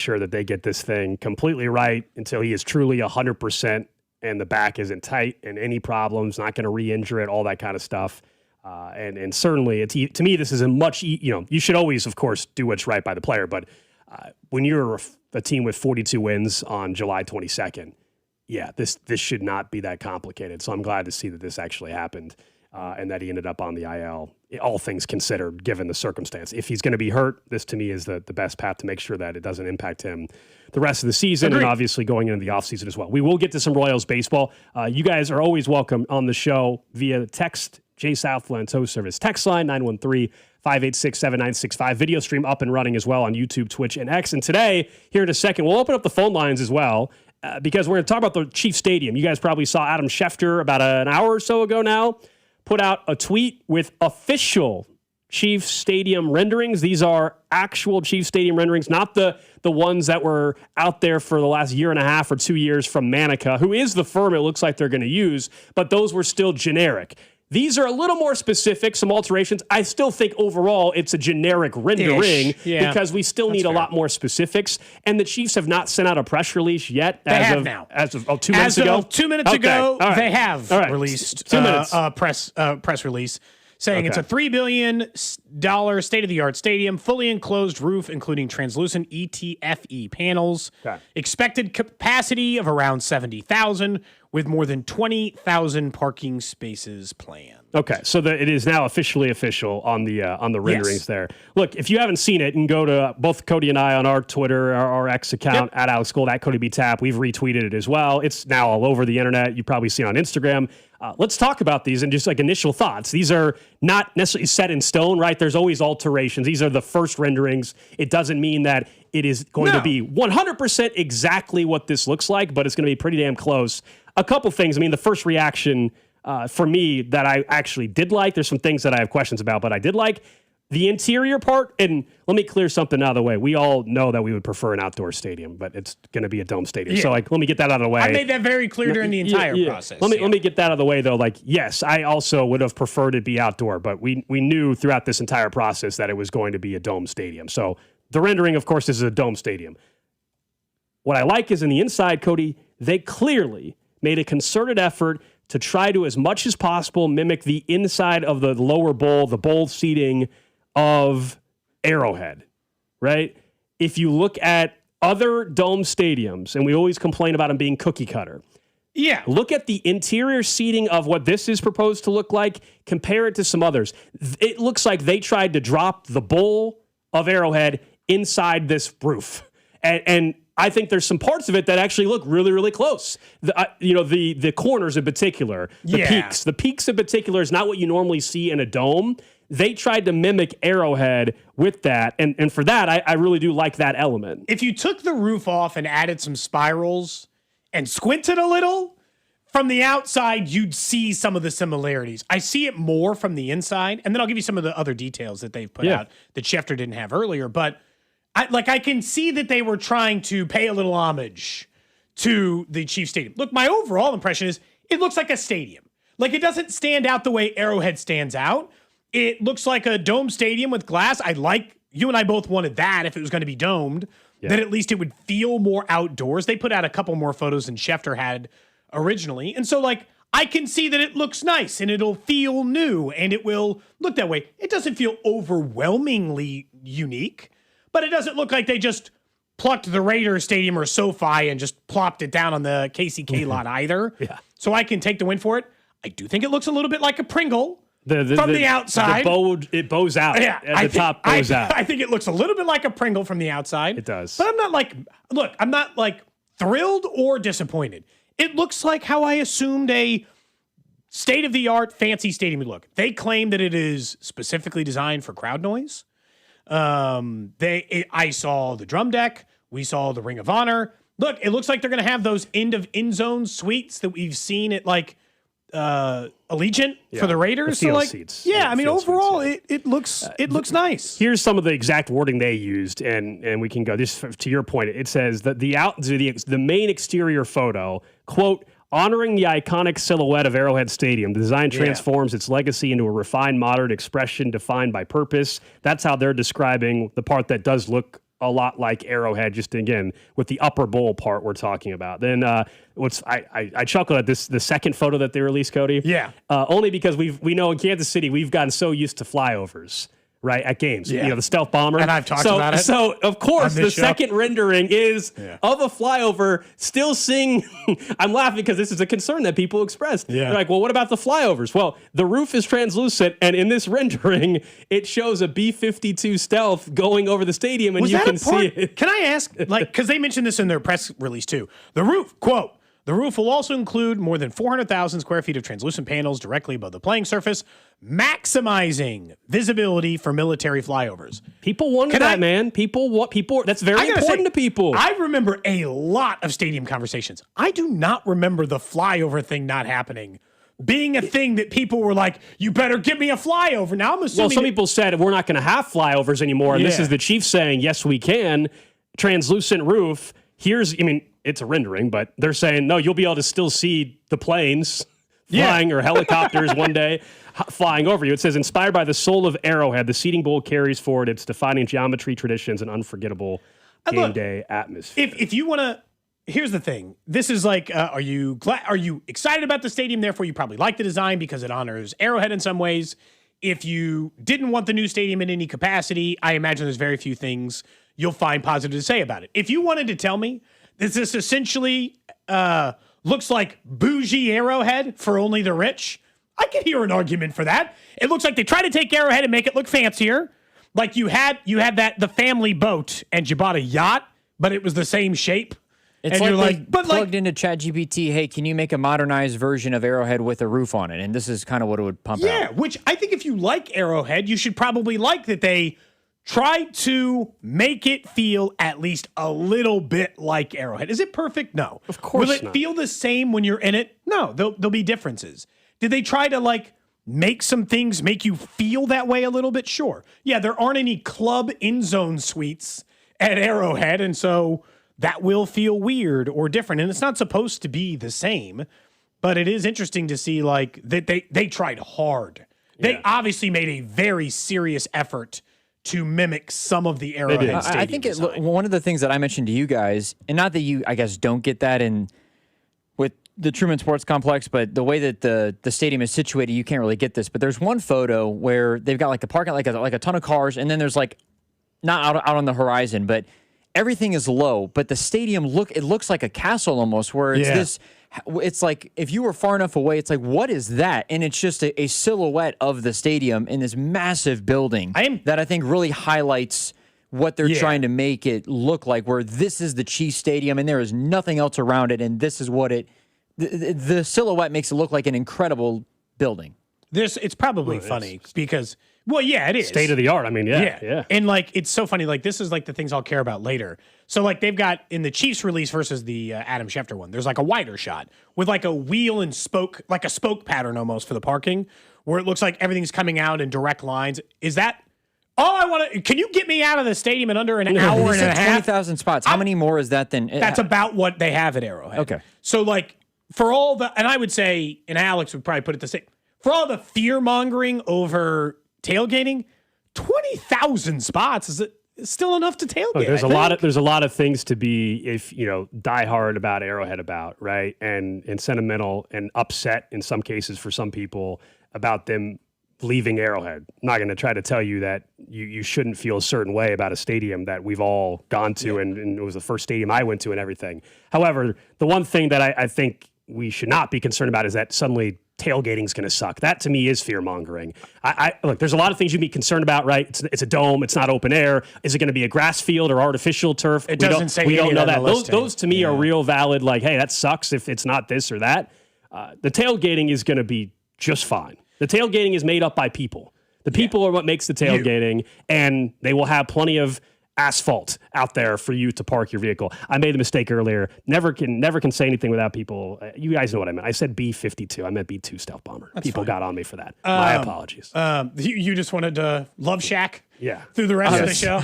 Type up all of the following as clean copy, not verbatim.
sure that they get this thing completely right until he is truly 100% and the back isn't tight and any problems, not going to re-injure it, all that kind of stuff. And certainly, to me, this is a much, you should always, of course, do what's right by the player. But when you're a team with 42 wins on July 22nd, yeah, this should not be that complicated. So I'm glad to see that this actually happened and that he ended up on the IL, all things considered, given the circumstance. If he's going to be hurt, this to me is the best path to make sure that it doesn't impact him the rest of the season. Agreed. And obviously going into the offseason as well. We will get to some Royals baseball. You guys are always welcome on the show via text, J Southland Tow Service. Text line 913-586-7965. Video stream up and running as well on YouTube, Twitch, and X. And today, here in a second, we'll open up the phone lines as well because we're going to talk about the Chiefs Stadium. You guys probably saw Adam Schefter about an hour or so ago now put out a tweet with official Chiefs Stadium renderings. These are actual Chiefs Stadium renderings, not the ones that were out there for the last year and a half or 2 years from Manica, who is the firm it looks like they're going to use, but those were still generic. These are a little more specific, some alterations. I still think overall it's a generic rendering because we still need a lot more specifics. And the Chiefs have not sent out a press release yet. As of 2 minutes ago? 2 minutes ago, they have released 2 minutes. Press release saying it's a $3 billion state-of-the-art stadium, fully enclosed roof, including translucent ETFE panels, expected capacity of around 70,000, with more than 20,000 parking spaces planned. Okay, so it is now officially official on the renderings there. Look, if you haven't seen it, you can go to both Cody and I on our Twitter, our X account, at Alex Gold, at Cody B. Tapp. We've retweeted it as well. It's now all over the internet. You've probably seen it on Instagram. Let's talk about these and just like initial thoughts. These are not necessarily set in stone, right? There's always alterations. These are the first renderings. It doesn't mean that it is going to be 100% exactly what this looks like, but it's going to be pretty damn close. A couple things. I mean, the first reaction for me that I actually did like, there's some things that I have questions about, but I did like the interior part. And let me clear something out of the way. We all know that we would prefer an outdoor stadium, but it's going to be a dome stadium. So let me get that out of the way. I made that very clear during the entire process. Let me get that out of the way though. Yes, I also would have preferred it be outdoor, but we knew throughout this entire process that it was going to be a dome stadium. So the rendering, of course, is a dome stadium. What I like is in the inside, Cody, they clearly made a concerted effort to try to, as much as possible, mimic the inside of the lower bowl, the bowl seating of Arrowhead, right? If you look at other dome stadiums, and we always complain about them being cookie cutter, look at the interior seating of what this is proposed to look like, compare it to some others. It looks like they tried to drop the bowl of Arrowhead inside this roof. And I think there's some parts of it that actually look really, really close. The corners in particular, the peaks in particular is not what you normally see in a dome. They tried to mimic Arrowhead with that, and for that, I really do like that element. If you took the roof off and added some spirals and squinted a little, from the outside, you'd see some of the similarities. I see it more from the inside, and then I'll give you some of the other details that they've put out that Schefter didn't have earlier, but I can see that they were trying to pay a little homage to the Chiefs Stadium. Look, my overall impression is it looks like a stadium. Like, it doesn't stand out the way Arrowhead stands out. It looks like a dome stadium with glass. You and I both wanted that if it was going to be domed, that at least it would feel more outdoors. They put out a couple more photos than Schefter had originally. And so, I can see that it looks nice and it'll feel new and it will look that way. It doesn't feel overwhelmingly unique, but it doesn't look like they just plucked the Raiders Stadium or SoFi and just plopped it down on the KCK lot either. So I can take the win for it. I do think it looks a little bit like a Pringle from the outside. It bows out. The top bows out. I think it looks a little bit like a Pringle from the outside. It does. But I'm not thrilled or disappointed. It looks like how I assumed a state-of-the-art fancy stadium would look. They claim that it is specifically designed for crowd noise. I saw the drum deck. We saw the Ring of Honor. Look, it looks like they're going to have those end zone suites that we've seen at Allegiant for the Raiders. The field seats. Overall, it looks nice. Here's some of the exact wording they used, and we can go. This to your point. It says that the main exterior photo, quote, honoring the iconic silhouette of Arrowhead Stadium, the design transforms its legacy into a refined, modern expression defined by purpose. That's how they're describing the part that does look a lot like Arrowhead, just again with the upper bowl part we're talking about. Then I chuckled at the second photo that they released, Cody. Yeah. Only because we know in Kansas City we've gotten so used to flyovers. Right, at games. Yeah. The stealth bomber. And I've talked about it. So, of course, the second rendering is of a flyover still seeing. I'm laughing because this is a concern that people expressed. Yeah. They're like, well, what about the flyovers? Well, the roof is translucent, and in this rendering, it shows a B-52 stealth going over the stadium, and you can see it. Can I ask, because they mentioned this in their press release too. The roof, quote, the roof will also include more than 400,000 square feet of translucent panels directly above the playing surface, maximizing visibility for military flyovers. People wanted that, man. That's very important to people. I remember a lot of stadium conversations. I do not remember the flyover thing not happening being a thing that people were like, you better give me a flyover. Now I'm assuming. Well, some people said we're not going to have flyovers anymore. And this is the Chiefs saying, yes, we can. Translucent roof. It's a rendering, but they're saying, no, you'll be able to still see the planes flying or helicopters one day flying over you. It says, inspired by the soul of Arrowhead, the seating bowl carries forward its defining geometry, traditions, and unforgettable game day atmosphere. If you want to, here's the thing. This is like, are you excited about the stadium? Therefore, you probably like the design because it honors Arrowhead in some ways. If you didn't want the new stadium in any capacity, I imagine there's very few things you'll find positive to say about it. If you wanted to tell me this essentially looks like bougie Arrowhead for only the rich, I could hear an argument for that. It looks like they try to take Arrowhead and make it look fancier. Like you had the family boat and you bought a yacht, but it was the same shape. It's and like you're they plugged into ChatGPT, hey, can you make a modernized version of Arrowhead with a roof on it? And this is kind of what it would pump out. Yeah, which I think if you like Arrowhead, you should probably like that they try to make it feel at least a little bit like Arrowhead. Is it perfect? No. Of course not. Will it feel the same when you're in it? No, there'll be differences. Did they try to make some things make you feel that way a little bit? Sure. Yeah, there aren't any club in zone suites at Arrowhead, and so that will feel weird or different. And it's not supposed to be the same, but it is interesting to see that they tried hard. They obviously made a very serious effort to mimic some of the Arrowhead stadium I think design. one of the things that I mentioned to you guys, and not that you, I guess, don't get that with the Truman Sports Complex, but the way that the stadium is situated, you can't really get this. But there's one photo where they've got like a parking, like a ton of cars, and then there's not out on the horizon, but everything is low. But the stadium looks like a castle almost, where it's it's like if you were far enough away, it's like, what is that? And it's just a silhouette of the stadium in this massive building that I think really highlights what they're trying to make it look like, where this is the Chiefs Stadium and there is nothing else around it, and this is what the silhouette makes it look like an incredible building. It's probably funny because, it is. State of the art. Yeah. And it's so funny. This is the things I'll care about later. So they've got in the Chiefs release versus the Adam Schefter one, there's a wider shot with a wheel and spoke, like a spoke pattern almost for the parking, where it looks like everything's coming out in direct lines. Is that all I want to? Can you get me out of the stadium in under an hour and a half? 20,000 spots. How many more is that than? That's about what they have at Arrowhead. Okay. So for all the, and I would say, and Alex would probably put it the same, for all the fear mongering over tailgating, 20,000 spots is still enough to tailgate. Look, there's a lot of things to be diehard about Arrowhead about, right, and sentimental and upset in some cases for some people about them leaving Arrowhead. I'm not going to try to tell you that you shouldn't feel a certain way about a stadium that we've all gone to, and it was the first stadium I went to and everything. However, the one thing that I think we should not be concerned about is that suddenly tailgating's going to suck. That to me is fear mongering. Look, there's a lot of things you'd be concerned about, right? It's a dome. It's not open air. Is it going to be a grass field or artificial turf? It doesn't say we don't know that. Those to me are real valid. Hey, that sucks if it's not this or that. The tailgating is going to be just fine. The tailgating is made up by people. The people are what makes the tailgating, and they will have plenty of asphalt out there for you to park your vehicle. I made the mistake earlier. Never can say anything without people. You guys know what I meant. I said B-52. I meant B-2 stealth bomber. People got on me for that. My apologies. You just wanted to love Shack through the rest of the show?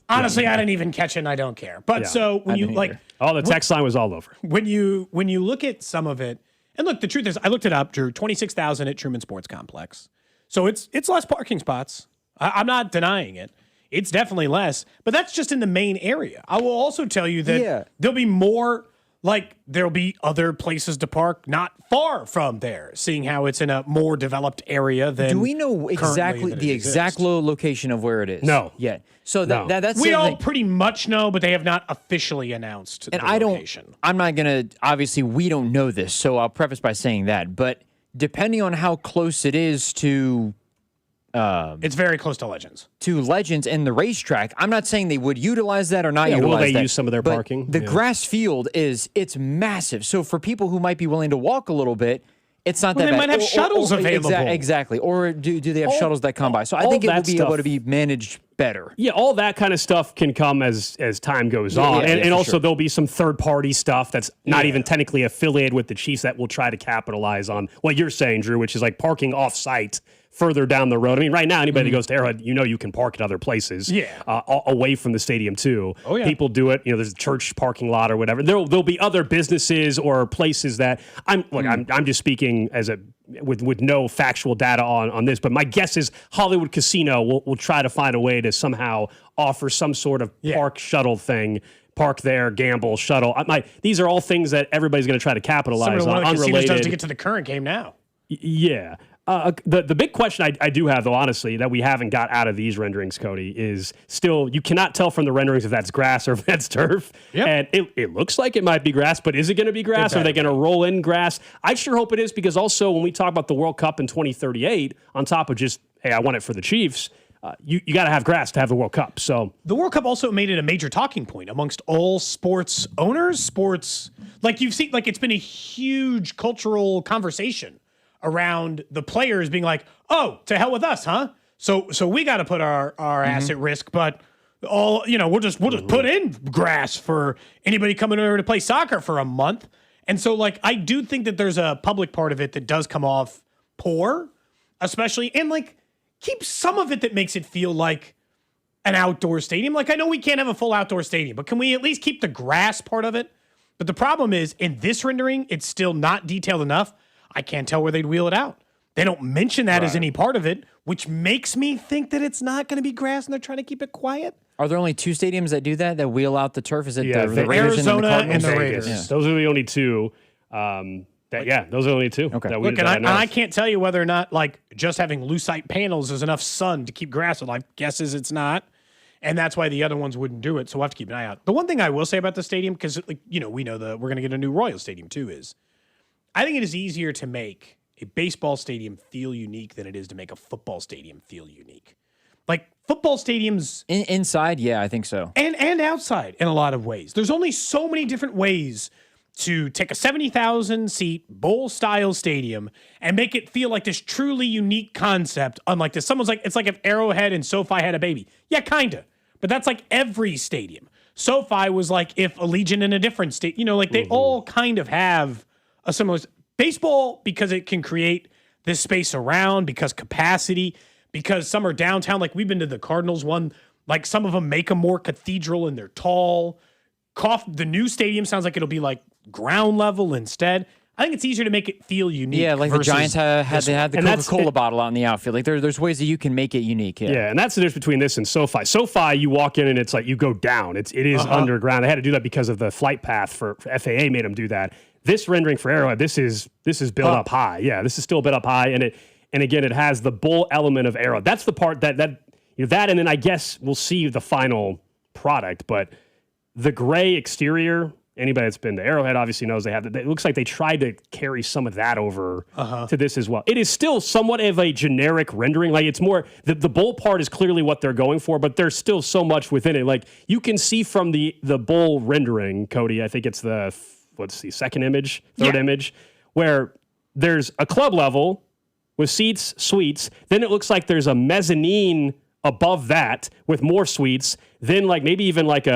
Honestly, I didn't even catch it, and I don't care. But so when you the text line was all over. When you look at some of it, and look, the truth is, I looked it up, Drew, 26,000 at Truman Sports Complex. So it's less parking spots. I'm not denying it. it's definitely less, but that's just in the main area. I will also tell you that there'll be more, like there'll be other places to park not far from there, seeing how it's in a more developed area than. Do we know exactly the exact location of where it is? No. Yet. So that's we the all thing. pretty much know, but they have not officially announced And the I location. I'm not going to, obviously, we don't know this, so I'll preface by saying that. But depending on how close it is to It's very close to Legends. Legends and the racetrack, I'm not saying they would utilize that or not Yeah, utilize will they that, use some of their but parking? The Yeah. grass field it's massive. So for people who might be willing to walk a little bit, it's not Well, that they bad. might have shuttles available. Exactly. Or do they have shuttles that come by? So I all think it will that be able stuff- to be managed better. Yeah, all that kind of stuff can come as time goes on. And for also sure. there'll be some third-party stuff that's not even technically affiliated with the Chiefs that will try to capitalize on what you're saying, Drew, which is like parking off-site further down the road. I mean, right now, anybody that goes to Arrowhead, you can park at other places away from the stadium, too. Oh, yeah. People do it. There's a church parking lot or whatever. There'll be other businesses or places that I'm just speaking as with no factual data on this, but my guess is Hollywood Casino will try to find a way to somehow offer some sort of park shuttle thing. Park there, gamble, shuttle. These are all things that everybody's going to try to capitalize Similar to on. one of the casinos Unrelated. does to get to the current game now. Yeah. The big question I do have, though, honestly, that we haven't got out of these renderings, Cody, is still you cannot tell from the renderings if that's grass or if that's turf. Yep. And it looks like it might be grass, but is it going to be grass? Are they going to roll in grass? I sure hope it is, because also when we talk about the World Cup in 2038, on top of just, hey, I want it for the Chiefs, you got to have grass to have the World Cup. So The World Cup also made it a major talking point amongst all sports owners, like you've seen, like it's been a huge cultural conversation around the players being like, oh, to hell with us, huh? So we got to put our ass at risk, but we'll just put in grass for anybody coming over to play soccer for a month. And so like, I do think that there's a public part of it that does come off poor, especially, and like keep some of it that makes it feel like an outdoor stadium. Like I know we can't have a full outdoor stadium, but can we at least keep the grass part of it? But the problem is in this rendering, it's still not detailed enough. I can't tell where they'd wheel it out. They don't mention that as any part of it, which makes me think that it's not going to be grass and they're trying to keep it quiet. Are there only 2 stadiums that do that wheel out the turf? Is it the Raiders Arizona and the and Cardinals? the Raiders. Vegas. Those are the only two. Those are the only two. Okay. That we, Look, and that I know I of. can't tell you whether or not like just having lucite panels is enough sun to keep grass. Well, my guess is it's not. And that's why the other ones wouldn't do it. So we'll have to keep an eye out. The one thing I will say about the stadium, because we know we're going to get a new Royal Stadium too, is I think it is easier to make a baseball stadium feel unique than it is to make a football stadium feel unique. Like football stadiums Inside, yeah, I think so. and outside in a lot of ways. There's only so many different ways to take a 70,000 seat bowl style stadium and make it feel like this truly unique concept. Unlike this, someone's like, it's like if Arrowhead and SoFi had a baby. Yeah, kinda. But that's like every stadium. SoFi was like if Allegiant in a different state, they all kind of have a similar baseball, because it can create this space around, because capacity, because some are downtown. Like we've been to the Cardinals one, like some of them make them more cathedral and they're tall. The new stadium sounds like it'll be like ground level instead. I think it's easier to make it feel unique. Yeah, like the versus Giants had the And that's Coca-Cola it. bottle out in the outfield. Like there's ways that you can make it unique. Yeah, and that's the difference between this and SoFi. SoFi, you walk in and it's like you go down. It is underground. They had to do that because of the flight path for FAA made them do that. This rendering for Arrowhead, this is built up high. Yeah, this is still built up high, and again, it has the bull element of Arrow. That's the part that and then I guess we'll see the final product, but the gray exterior. Anybody that's been to Arrowhead obviously knows they have that. It looks like they tried to carry some of that over to this as well. It is still somewhat of a generic rendering. Like it's more, the bull part is clearly what they're going for, but there's still so much within it. Like you can see from the bull rendering, Cody, I think it's the second image, third image, where there's a club level with seats, suites. Then it looks like there's a mezzanine above that with more suites. Then like maybe even like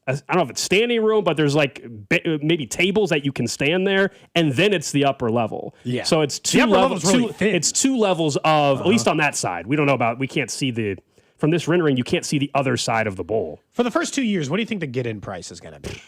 I don't know if it's standing room, but there's like maybe tables that you can stand there, and then it's the upper level. Yeah. So it's two levels. Really thin. It's 2 levels of at least on that side. We don't know we can't see from this rendering. You can't see the other side of the bowl. For the first 2 years, what do you think the get-in price is going to be?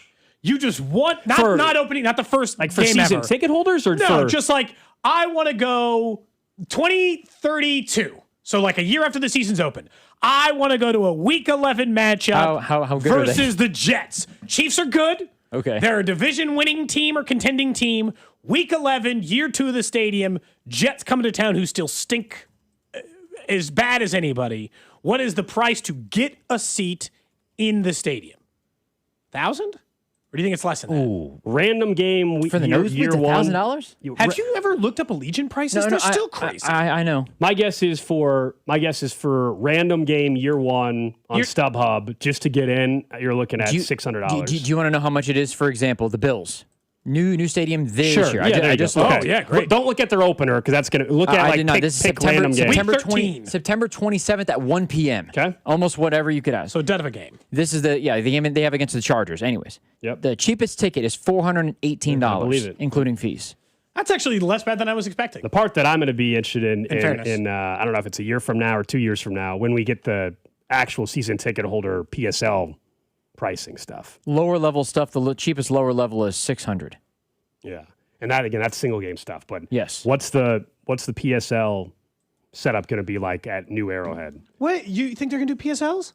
You just want not opening, not the first Like for game season ever. ticket holders, or No, for, just like I want to go 2032. So like a year after the season's open, I want to go to a Week 11 matchup How good are they? versus the Jets. Chiefs are good. Okay. They're a division-winning team or contending team. Week 11, year 2 of the stadium. Jets coming to town who still stink as bad as anybody. What is the price to get a seat in the stadium? 1,000? Or do you think it's less than that? Ooh, random game For the year nosebleeds, one. $1,000? Have you ever looked up Allegiant prices? They're still crazy. I know. My guess is for random game year one on StubHub just to get in. You're looking at $600. Do you want to know how much it is? For example, the Bills. New stadium this Sure. year. Yeah, I just looked. yeah, great. Don't look at their opener because that's going to look at I like did not. pick, This is pick September, random game. September, Week 20, 13. September 27th at 1 p.m. Okay. Almost whatever you could ask. So dead of a game. This is the game they have against the Chargers. Anyways. Yep. The cheapest ticket is $418, I believe it. including fees. That's actually less bad than I was expecting. The part that I'm going to be interested in fairness. I don't know if it's a year from now or 2 years from now when we get the actual season ticket holder PSL pricing stuff. Lower level stuff. The cheapest lower level is $600. Yeah. And that again, that's single game stuff. But Yes. what's the PSL setup going to be like at New Arrowhead? What? You think they're going to do PSLs?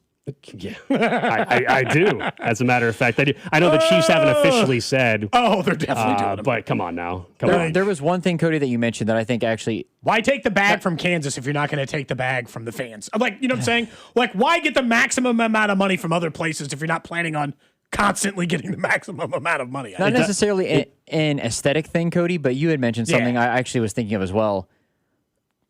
Yeah, I do. As a matter of fact, I do. I know the Chiefs haven't officially said. Oh, they're definitely doing them. But come on now, come on. There was one thing, Cody, that you mentioned that I think actually Why take the bag from Kansas if you're not going to take the bag from the fans? Like, you know what I'm saying? Like, why get the maximum amount of money from other places if you're not planning on constantly getting the maximum amount of money? not necessarily an aesthetic thing, Cody, but you had mentioned something I actually was thinking of as well.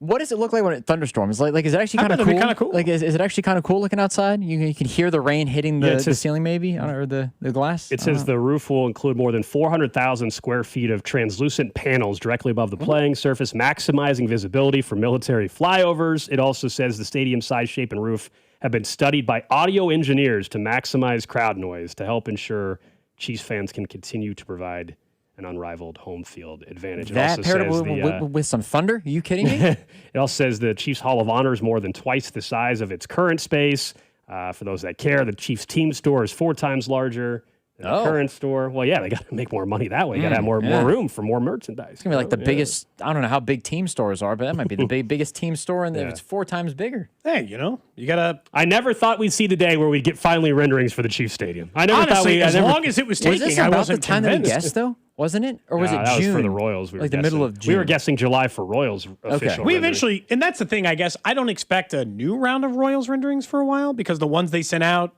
What does it look like when it thunderstorms? Like is it actually kind of bet cool? it'd be kinda cool. Like, is it actually kind of cool looking outside? You can hear the rain hitting the ceiling, maybe, or the glass. It says the roof will include more than 400,000 square feet of translucent panels directly above the playing surface, maximizing visibility for military flyovers. It also says the stadium size, shape, and roof have been studied by audio engineers to maximize crowd noise to help ensure Chiefs fans can continue to provide an unrivaled home field advantage. It that also paired says with some thunder? Are you kidding me? It also says the Chiefs Hall of Honor is more than twice the size of its current space. For those that care, the Chiefs team store is 4 times larger than the current store. Well, yeah, they got to make more money that way. Got to have more room for more merchandise. It's gonna be like the biggest. I don't know how big team stores are, but that might be the biggest team store, and it's 4 times bigger. Hey, you know, you got to... I never thought we'd see the day where we get finally renderings for the Chiefs Stadium. I never thought Honestly, we. as long as it was taking, Was this I about wasn't the time that we convinced. guessed, though? Wasn't it, or was it that June? was for the Royals. We were like the guessing. middle of June. We were guessing July for Royals official. We rendering. eventually, and that's the thing, I guess, I don't expect a new round of Royals renderings for a while because the ones they sent out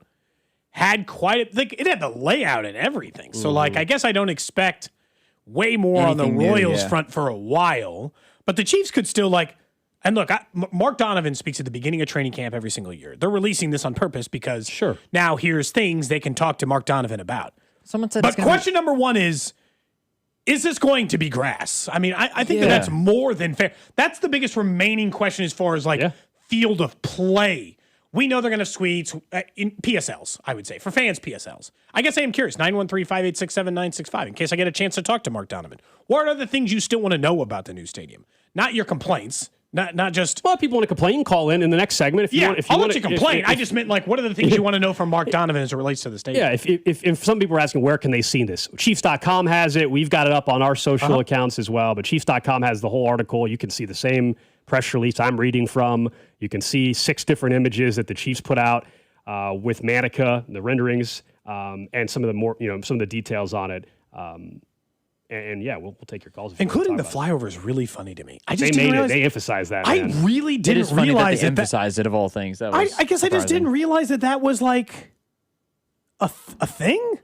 had it had the layout and everything. So, like, I guess I don't expect way more on the Anything new, Royals yeah. front for a while. But the Chiefs could still, like, and look, Mark Donovan speaks at the beginning of training camp every single year. They're releasing this on purpose because now here's things they can talk to Mark Donovan about. Someone said. But question number one is this going to be grass? I mean, I think that's more than fair. That's the biggest remaining question as far as, like, field of play. We know they're going to have suites in PSLs, I would say. For fans, PSLs. I guess I am curious. 913-586-7965 in case I get a chance to talk to Mark Donovan. What are the things you still want to know about the new stadium? Not your complaints. Not just... Well, if people want to complain, call in the next segment. If you want, if you I'll want let you complain. I just meant, like, what are the things you want to know from Mark Donovan as it relates to the stadium? Yeah, if some people are asking where can they see this, Chiefs.com has it. We've got it up on our social accounts as well. But Chiefs.com has the whole article. You can see the same press release I'm reading from. You can see 6 different images that the Chiefs put out with Manica, the renderings, and some of the more, some of the details on it. And yeah, we'll take your calls. Including the flyover is really funny to me. I just they didn't made realize, it. They emphasized that. I Man. really It didn't is funny realize that they that. emphasized it of all things. That I was guess I just didn't realize that was like a thing.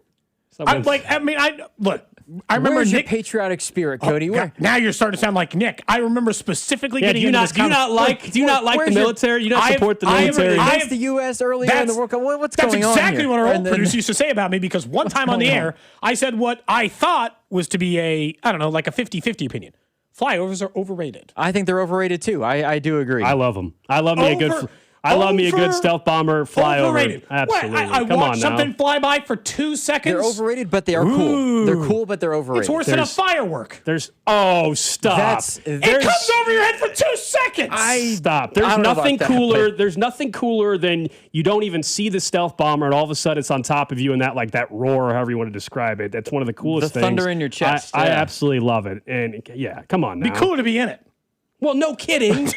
I remember Where's Nick. your patriotic spirit, Cody? God, now you're starting to sound like Nick. I remember specifically Yeah, getting do you into not this do you not like the where's your- military? Do you not support the military? Against the U.S. earlier in the World Cup. What's That's going on exactly here? what our old And then- producer used to say about me because one time on the going on? air, I said what I thought was to be like a 50-50 opinion. Flyovers are overrated. I think they're overrated too. I do agree. I love them. I love me a good stealth bomber flyover. Overrated. Absolutely. I Come on watched now. something fly by for 2 seconds. They're overrated, but they are cool. They're cool, but they're overrated. It's worse than a firework. Stop. It comes over your head for 2 seconds. Stop. There's I don't know nothing about that, cooler. but- There's nothing cooler than you don't even see the stealth bomber and all of a sudden it's on top of you and that roar, or however you want to describe it. That's one of the coolest The things. thunder in your chest, I yeah. absolutely love it. And yeah, come on now. Be cooler to be in it. Well, no kidding.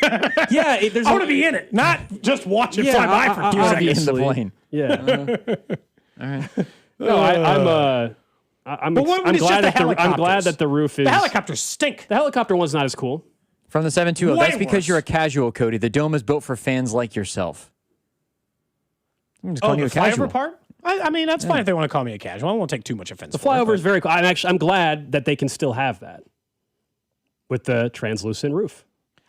Yeah, I want to be in it, not just watch it fly by for a few I'll be seconds. in the plane. Yeah. All right. No, I'm when it's glad just the I'm glad helicopters? that the roof is. The helicopters stink. The helicopter one's not as cool. From the 720. Way That's because worse. you're a casual, Cody. The dome is built for fans like yourself. I'm just calling you The a casual. flyover part? I mean, that's fine if they want to call me a casual. I won't take too much offense. The flyover is very cool. I'm glad that they can still have that with the translucent roof.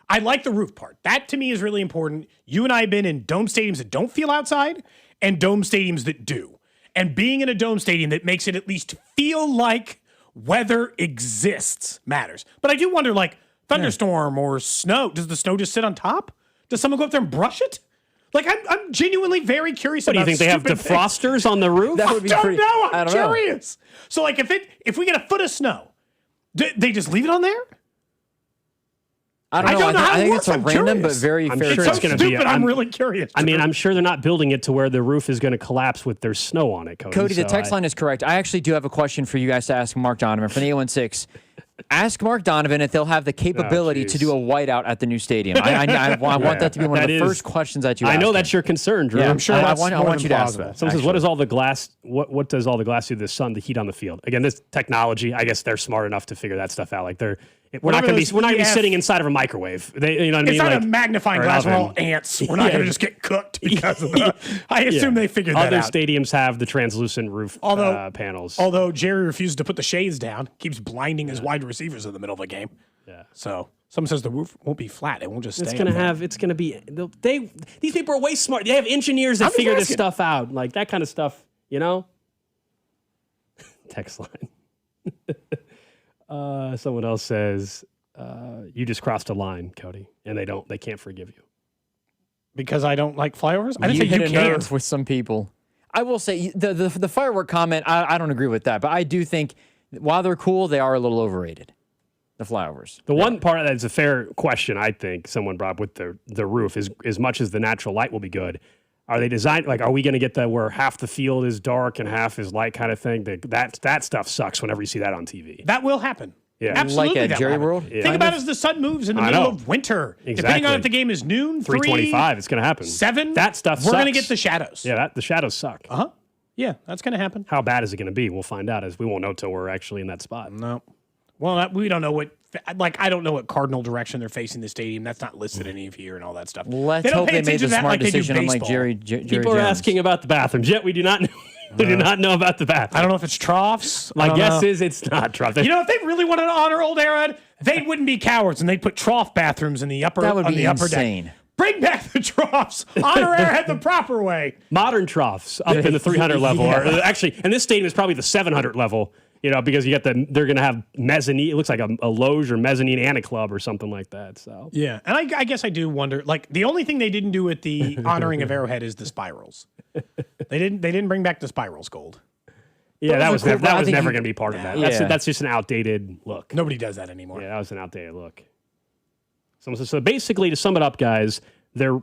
I like the roof part. That to me is really important. You and I have been in dome stadiums that don't feel outside and dome stadiums that do. And being in a dome stadium that makes it at least feel like weather exists matters. But I do wonder, like, thunderstorm or snow, does the snow just sit on top? Does someone go up there and brush it? Like, I'm genuinely very curious What do you about think they have stupid things. defrosters on the roof? That would be I don't pretty. know. I I'm don't know. curious. So, like, if we get a foot of snow, they just leave it on there? I don't know. I don't know how I it think works. it's a I'm random but curious. very I'm fair sure It's it's so gonna be- stupid. I'm I'm- really curious. I mean, I'm sure they're not building it to where the roof is going to collapse with their snow on it, Cody. Cody, the So text line is correct. I actually do have a question for you guys to ask Mark Donovan from the 816. Ask Mark Donovan if they'll have the capability to jeez. do a whiteout at the new stadium. I want that to be one of That the is- first questions that you I ask know him. that's your concern, Drew. Yeah, I'm sure. I that's want more you than to ask plausible. that. Someone says, "What does all the glass? What does all the glass do to the sun to heat on the field?" Again, this technology. I guess they're smart enough to figure that stuff out. Like we're not going to be sitting inside of a microwave. You know what I mean? It's not Like, a magnifying or an glass. We're all oven. ants. We're not going to just get cooked because of that. I assume they figured that Other out. stadiums have the translucent roof panels. Although Jerry refuses to put the shades down, keeps blinding his wide receivers in the middle of the game. Yeah. So someone says the roof won't be flat. It won't just stay. It's gonna be. These people are way smart. They have engineers that I'm just figure this asking. stuff out, like that kind of stuff. You know. Text line. Someone else says, "You just crossed a line, Cody," and they can't forgive you. because I don't like flyovers. I didn't You say you hit a can't. nerve with some people. I will say the firework comment. I don't agree with that, but I do think while they're cool, they are a little overrated. The flyovers. The one part that's a fair question, I think, someone brought up with the roof is as much as the natural light will be good. Are they designed like? Are we going to get that where half the field is dark and half is light kind of thing? That stuff sucks whenever you see that on TV. That will happen. Yeah. Absolutely. Like at that will Jerry happen. World? Think Kind about of. it as the sun moves in the I middle know. of winter. Depending Exactly. on if the game is noon, 3:25, it's going to happen. 7, That stuff. We're going to sucks. get the shadows. Yeah, the shadows suck. Uh-huh. Yeah, that's going to happen. How bad is it going to be? We'll find out as we won't know till we're actually in that spot. No. Well, we don't know what. Like, I don't know what cardinal direction they're facing the stadium. That's not listed any of here and all that stuff. Let's don't hope pay they made attention the to that smart like they do decision. Unlike baseball. Jerry People are Jones. asking about the bathrooms. Yet we do not know. We do not know about the bathroom. I don't know if it's troughs. I My don't guess know. is it's not Trump. You know, if they really wanted to honor old Arrowhead, they wouldn't be cowards and they'd put trough bathrooms in the upper That would on be the upper insane. deck. Bring back the troughs. Honor Arrowhead the proper way. Modern troughs up in the 300 level, or actually, and this stadium is probably the 700 level. You know, because you got they're going to have mezzanine. It looks like a loge or mezzanine and a club or something like that. So Yeah, and I guess I do wonder. Like, the only thing they didn't do with the honoring of Arrowhead is the spirals. They didn't bring back the spirals gold. yeah, that was cool, never, but I that was think never you- going to be part of that. Yeah. That's just an outdated look. Nobody does that anymore. Yeah, that was an outdated look. So basically, to sum it up, guys, they're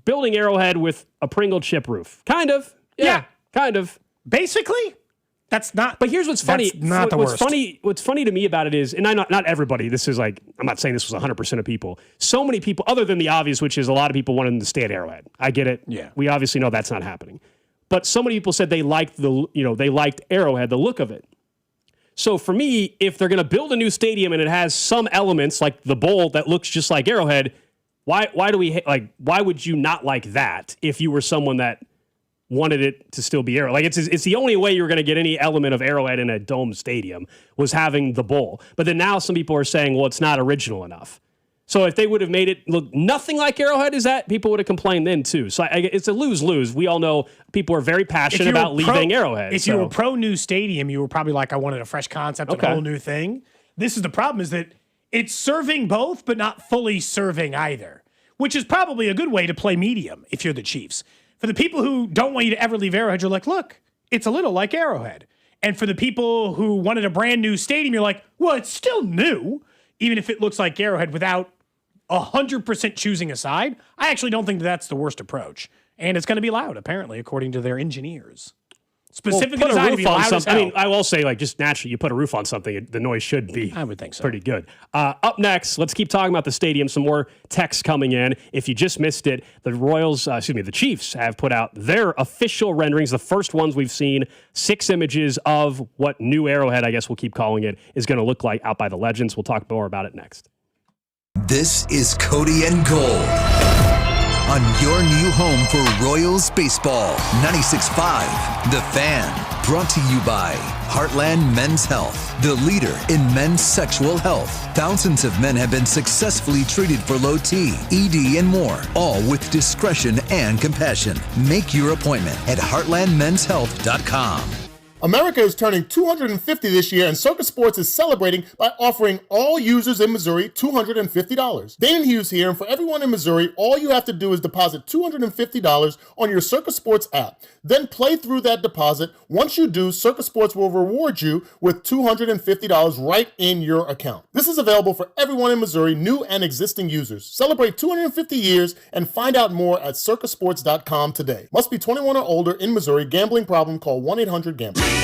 building Arrowhead with a Pringle chip roof. Kind of. Yeah. Kind of. Basically, that's not. But here's what's funny. That's not the worst. What's funny to me about it is, and not everybody. This is like, I'm not saying this was 100% of people. So many people, other than the obvious, which is a lot of people wanted them to stay at Arrowhead. I get it. Yeah. We obviously know that's not happening. But so many people said they liked they liked Arrowhead, the look of it. So for me, if they're going to build a new stadium and it has some elements like the bowl that looks just like Arrowhead, why would you not like that if you were someone that wanted it to still be Arrowhead? Like it's the only way you're going to get any element of Arrowhead in a dome stadium was having the bowl. But then now some people are saying, well, it's not original enough. So if they would have made it look nothing like Arrowhead, people would have complained then too. So it's a lose-lose. We all know people are very passionate about leaving Arrowhead. If you were pro new stadium, you were probably like, I wanted a fresh concept, Okay. a whole new thing. This is the problem: is that it's serving both, but not fully serving either. Which is probably a good way to play medium if you're the Chiefs. For the people who don't want you to ever leave Arrowhead, you're like, look, it's a little like Arrowhead. And for the people who wanted a brand new stadium, you're like, well, it's still new, even if it looks like Arrowhead without 100% choosing a side. I actually don't think that's the worst approach. And it's going to be loud, apparently, according to their engineers. Specifically put a designed to roof be on loud as something. I hell. mean, I will say, like, just naturally, you put a roof on something, the noise should be. I would think so. Pretty good. Up next, let's keep talking about the stadium. Some more texts coming in. If you just missed it, the Chiefs have put out their official renderings, the first ones we've seen. 6 images of what new Arrowhead, I guess we'll keep calling it, is going to look like out by the Legends. We'll talk more about it next. This is Cody and Gold on your new home for Royals baseball. 96.5 The Fan, brought to you by Heartland Men's Health, the leader in men's sexual health. Thousands of men have been successfully treated for low T, ED, and more, all with discretion and compassion. Make your appointment at heartlandmenshealth.com. America is turning 250 this year, and Circus Sports is celebrating by offering all users in Missouri $250. Dane Hughes here, and for everyone in Missouri, all you have to do is deposit $250 on your Circus Sports app. Then play through that deposit. Once you do, Circus Sports will reward you with $250 right in your account. This is available for everyone in Missouri, new and existing users. Celebrate 250 years and find out more at circusports.com today. Must be 21 or older in Missouri. Gambling problem? Call 1-800-GAMBLER.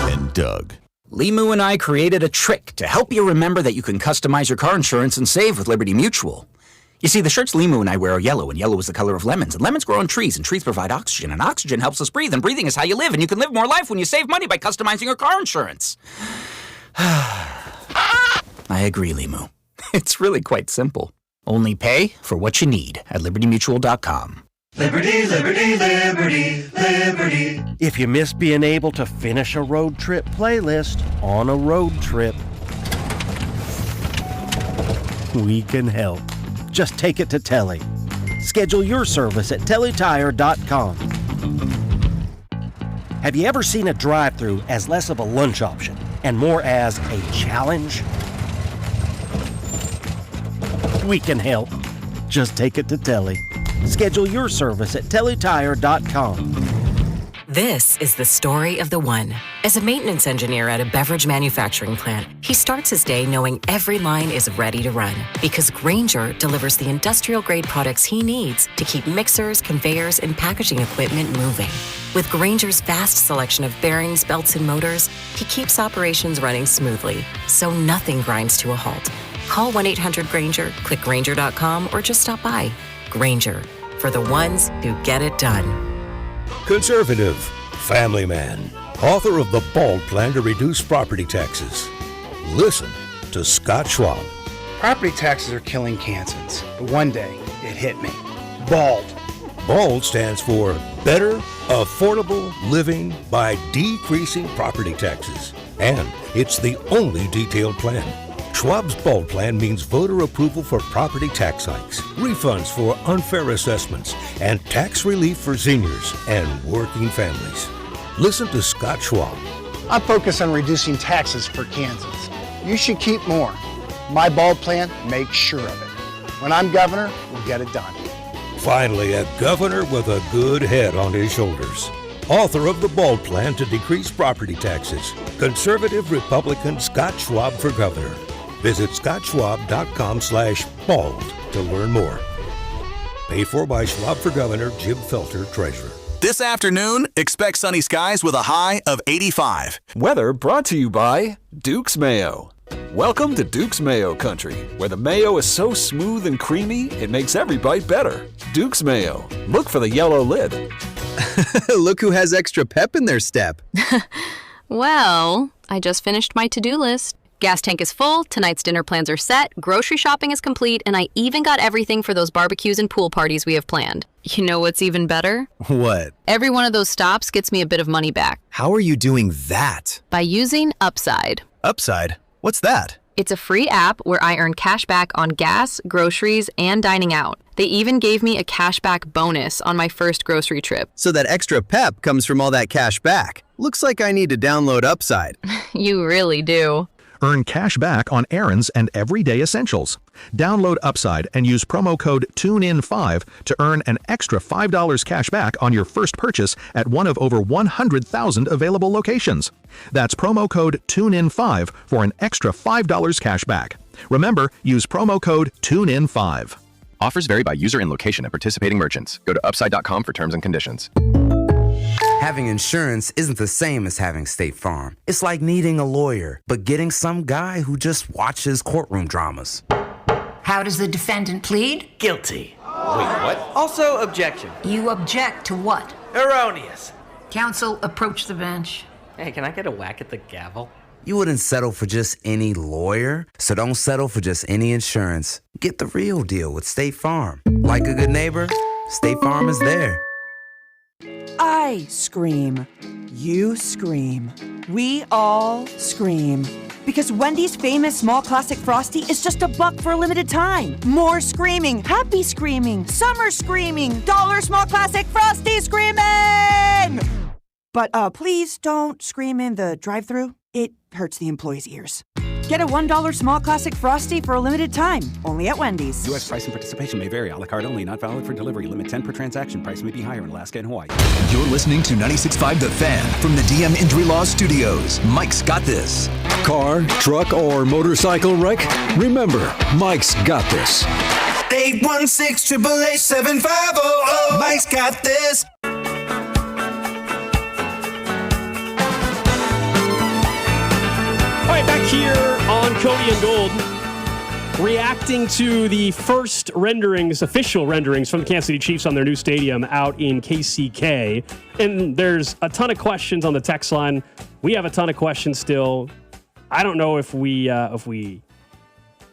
And Doug. Limu and I created a trick to help you remember that you can customize your car insurance and save with Liberty Mutual. You see, the shirts Limu and I wear are yellow, and yellow is the color of lemons, and lemons grow on trees, and trees provide oxygen, and oxygen helps us breathe, and breathing is how you live, and you can live more life when you save money by customizing your car insurance. I agree, Limu. It's really quite simple. Only pay for what you need at libertymutual.com. Liberty, liberty, liberty, liberty. If you miss being able to finish a road trip playlist on a road trip, we can help. Just take it to Telly. Schedule your service at tellytire.com. Have you ever seen a drive-thru as less of a lunch option and more as a challenge? We can help. Just take it to Telly. Schedule your service at tellytire.com. This is the story of the one. As a maintenance engineer at a beverage manufacturing plant, he starts his day knowing every line is ready to run because Grainger delivers the industrial-grade products he needs to keep mixers, conveyors, and packaging equipment moving. With Grainger's vast selection of bearings, belts, and motors, he keeps operations running smoothly, so nothing grinds to a halt. Call 1-800-GRAINGER, click Grainger.com, or just stop by. Grainger, for the ones who get it done. Conservative, family man, author of The Bald Plan to Reduce Property Taxes. Listen to Scott Schwab. Property taxes are killing Kansans, but one day it hit me. BALD. BALD stands for Better Affordable Living by Decreasing Property Taxes. And it's the only detailed plan. Schwab's BALD Plan means voter approval for property tax hikes, refunds for unfair assessments, and tax relief for seniors and working families. Listen to Scott Schwab. I focus on reducing taxes for Kansans. You should keep more. My BALD Plan makes sure of it. When I'm governor, we'll get it done. Finally, a governor with a good head on his shoulders. Author of the BALD Plan to Decrease Property Taxes. Conservative Republican Scott Schwab for governor. Visit scottschwab.com/bald to learn more. Paid for by Schwab for Governor, Jim Felter, Treasurer. This afternoon, expect sunny skies with a high of 85. Weather brought to you by Duke's Mayo. Welcome to Duke's Mayo country, where the mayo is so smooth and creamy, it makes every bite better. Duke's Mayo. Look for the yellow lid. Look who has extra pep in their step. Well, I just finished my to-do list. Gas tank is full, tonight's dinner plans are set, grocery shopping is complete, and I even got everything for those barbecues and pool parties we have planned. You know what's even better? What? Every one of those stops gets me a bit of money back. How are you doing that? By using Upside. Upside? What's that? It's a free app where I earn cash back on gas, groceries, and dining out. They even gave me a cashback bonus on my first grocery trip. So that extra pep comes from all that cash back. Looks like I need to download Upside. You really do. Earn cash back on errands and everyday essentials. Download Upside and use promo code TUNEIN5 to earn an extra $5 cash back on your first purchase at one of over 100,000 available locations. That's promo code TUNEIN5 for an extra $5 cash back. Remember, use promo code TUNEIN5. Offers vary by user and location at participating merchants. Go to upside.com for terms and conditions. Having insurance isn't the same as having State Farm. It's like needing a lawyer, but getting some guy who just watches courtroom dramas. How does the defendant plead? Guilty. Wait, what? Also, objection. You object to what? Erroneous. Counsel, approach the bench. Hey, can I get a whack at the gavel? You wouldn't settle for just any lawyer, so don't settle for just any insurance. Get the real deal with State Farm. Like a good neighbor, State Farm is there. I scream. You scream. We all scream. Because Wendy's famous small classic Frosty is just $1 for a limited time. More screaming, happy screaming, summer screaming, dollar small classic Frosty screaming! But please don't scream in the drive-thru. It hurts the employees' ears. Get a $1 small classic Frosty for a limited time, only at Wendy's. U.S. price and participation may vary. A la carte only, not valid for delivery. Limit 10 per transaction. Price may be higher in Alaska and Hawaii. You're listening to 96.5 The Fan from the DM Injury Law Studios. Mike's got this. Car, truck, or motorcycle wreck? Remember, Mike's got this. 816-888-7500. Mike's got this. All right, back here on Cody and Gold, reacting to the first renderings, official renderings from the Kansas City Chiefs on their new stadium out in KCK. And there's a ton of questions on the text line. We have a ton of questions still. I don't know if we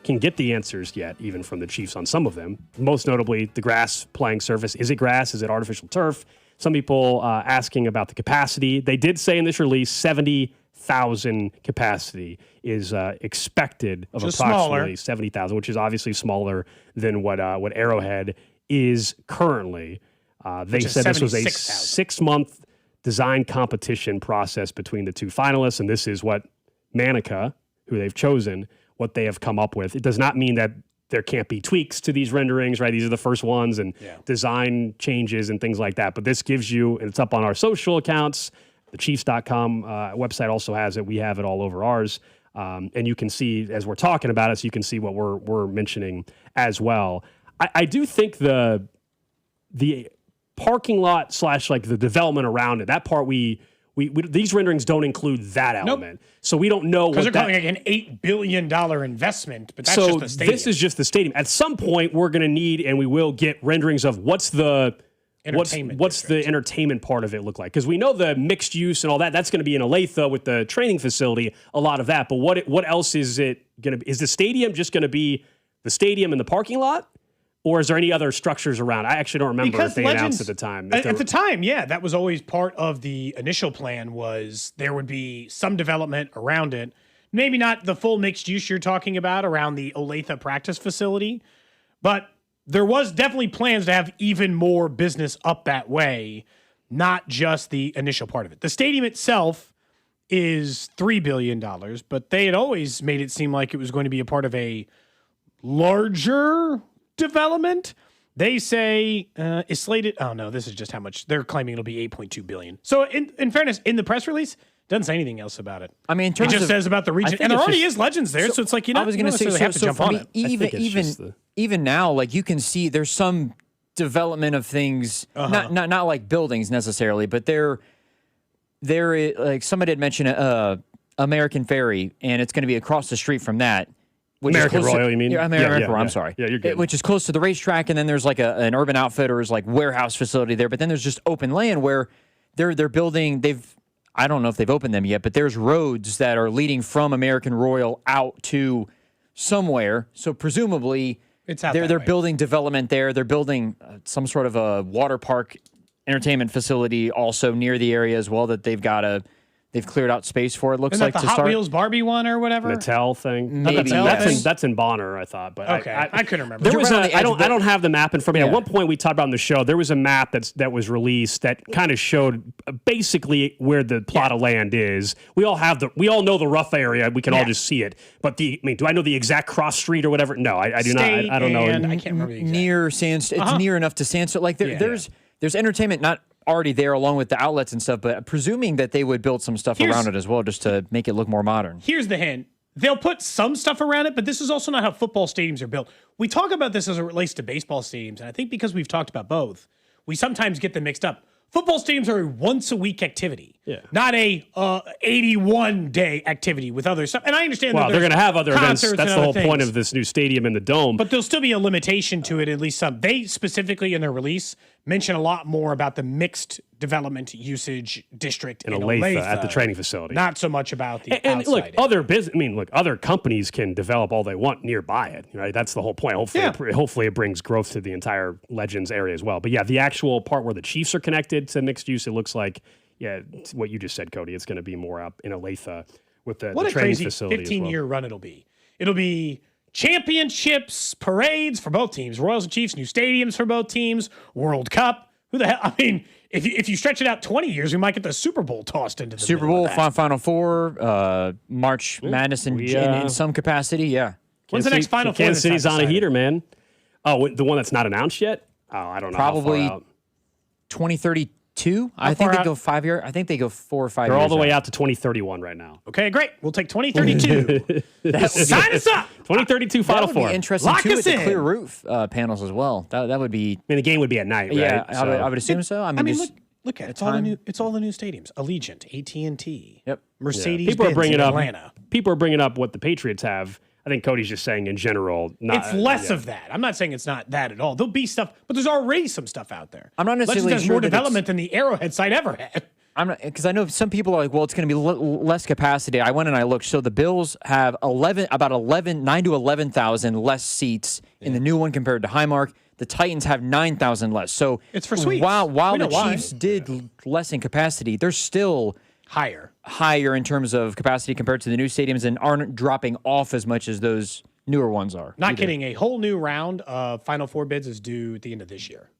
can get the answers yet, even from the Chiefs on some of them. Most notably, the grass playing surface. Is it grass? Is it artificial turf? Some people asking about the capacity. They did say in this release 70,000 capacity is expected of just approximately 70,000, which is obviously smaller than what Arrowhead is currently. They said this was a 6-month design competition process between the two finalists, and this is what Manica, who they've chosen, what they have come up with. It does not mean that there can't be tweaks to these renderings, right? These are the first ones and design changes and things like that. But this gives you, and it's up on our social accounts. The Chiefs.com website also has it. We have it all over ours. And you can see, as we're talking about it, so you can see what we're mentioning as well. I do think the parking lot / like the development around it, that part we these renderings don't include that element. Nope. So we don't know because they're calling it an $8 billion investment, but that's just the stadium. This is just the stadium. At some point, we're going to need and we will get renderings of what's the entertainment part of it look like? Because we know the mixed use and all that. That's going to be in Olathe with the training facility. A lot of that. But what else is it going to be? Is the stadium just going to be the stadium and the parking lot? Or is there any other structures around? I actually don't remember if they announced at the time. At the time, yeah, that was always part of the initial plan was there would be some development around it. Maybe not the full mixed use you're talking about around the Olathe practice facility, but there was definitely plans to have even more business up that way, not just the initial part of it. The stadium itself is $3 billion, but they had always made it seem like it was going to be a part of a larger development. They say is slated. Oh no, this is just how much they're claiming it'll be $8.2 billion. So in fairness, in the press release, doesn't say anything else about it. I mean, it just says about the region, and there already is Legends there, so it's like I was going to say, have to jump on it. Even now, like you can see, there's some development of things, not like buildings necessarily, but there is, like somebody had mentioned American Ferry, and it's going to be across the street from that. American Royal, you mean? Yeah, American Royal, I'm sorry. Yeah, you're good. Which is close to the racetrack, and then there's like an Urban Outfitters like warehouse facility there, but then there's just open land where they're building, I don't know if they've opened them yet, but there's roads that are leading from American Royal out to somewhere. So presumably they're building development there. They're building some sort of a water park entertainment facility also near the area as well that they've cleared out space for. It looks Isn't like that the Hot Wheels Barbie one or whatever. Mattel thing. Maybe that's in Bonner, I thought. But okay, I couldn't remember. There was I don't have the map in front of me. At one point we talked about on the show, there was a map that was released that kind of showed basically where the plot of land is. We all know the rough area. We can all just see it. But do I know the exact cross street or whatever? No, I do not. I don't know. I can't remember the exact. Near Sandstone. It's near enough to Sandstone. Like there's entertainment not already there along with the outlets and stuff, but presuming that they would build some stuff around it as well just to make it look more modern. Here's the hint. They'll put some stuff around it, but this is also not how football stadiums are built. We talk about this as it relates to baseball stadiums, and I think because we've talked about both, we sometimes get them mixed up. Football stadiums are a once-a-week activity, Yeah. not a 81-day activity with other stuff. And I understand Well, that they're going to have other events. concerts That's and the whole other point things. of this new stadium in the dome. But there'll still be a limitation to it, at least some. They specifically, in their release, mention a lot more about the mixed development usage district in Olathe at the training facility. Not so much about the And outside look, end. other companies can develop all they want nearby it, right? That's the whole point. Hopefully it brings growth to the entire Legends area as well. But yeah, the actual part where the Chiefs are connected to mixed use, it looks like, it's what you just said, Cody. It's going to be more up in Olathe with the What a training crazy facility as well. 15-year run it'll be. It'll be championships, parades for both teams, Royals and Chiefs, new stadiums for both teams, World Cup. Who the hell? I mean, if you stretch it out 20 years, we might get the Super Bowl tossed into the Super middle Bowl, of that. Final Four, March Madness in some capacity. Yeah. When's the next Final Four? Kansas City's that's on a decided? heater, man. Oh, the one that's not announced yet? Oh, I don't know. Probably how far out. 2032. I think far they out? go 5 year. I think they go 4 or 5 They're years. all the way out to 2031 right now. Okay, great. We'll take 2032. Sign us up. 2032 That Final would Four. be interesting Lock too us with the in. clear roof panels as well. That would be. I mean, the game would be at night, right? Yeah, So- I would assume so. I mean, just Look at it. It's all the new. It's all the new stadiums. Allegiant, AT&T. Yep. Mercedes. People are Benz bringing in up Atlanta. People are bringing up what the Patriots have. I think Cody's just saying in general. Not, It's less of that. I'm not saying it's not that at all. There'll be stuff, but there's already some stuff out there. I'm not necessarily Legends has sure more that it's- development than the Arrowhead site ever had. I'm not, because I know some people are like, well, it's going to be less capacity. I went and I looked. So the Bills have 9 to 11,000 less seats in the new one compared to Highmark. The Titans have 9,000 less. So It's for suites. While We the know why. Chiefs did less in capacity, they're still higher in terms of capacity compared to the new stadiums and aren't dropping off as much as those newer ones are. Not either. kidding. A whole new round of Final Four bids is due at the end of this year.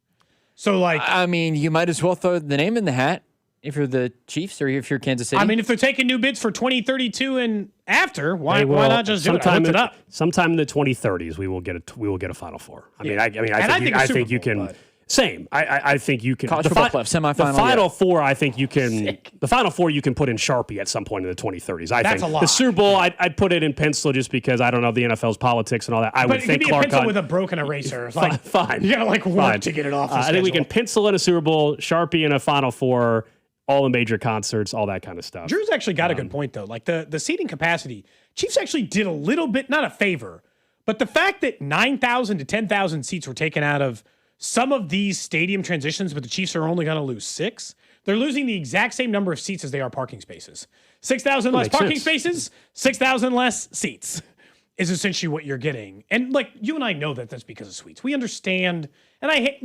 So, like, I mean, you might as well throw the name in the hat if you're the Chiefs or if you're Kansas City. I mean, if they're taking new bids for 2032 and after, why not just do it? I looked it up. Sometime in the 2030s, we will get a Final Four. I mean, I think you can. But Same. I think you can. College the football playoff semifinal, The Final yeah. Four, I think you can. The Final Four, you can put in Sharpie at some point in the 2030s. That's think a lot. The Super Bowl, I'd put it in pencil just because I don't know the NFL's politics and all that. I but would it think could be Clark a pencil Hunt. with a broken eraser. Like, Fine. You gotta work Fine. to get it off. The I think we can schedule. pencil in a Super Bowl, Sharpie in a Final Four, all the major concerts, all that kind of stuff. Drew's actually got a good point though. Like the seating capacity, Chiefs actually did a little bit, not a favor, but the fact that 9,000 to 10,000 seats were taken out of some of these stadium transitions, but the Chiefs are only going to lose 6. They're losing the exact same number of seats as they are parking spaces. 6,000 less makes parking sense. spaces, 6,000 less seats is essentially what you're getting. And like you and I know that that's because of suites. We understand. And I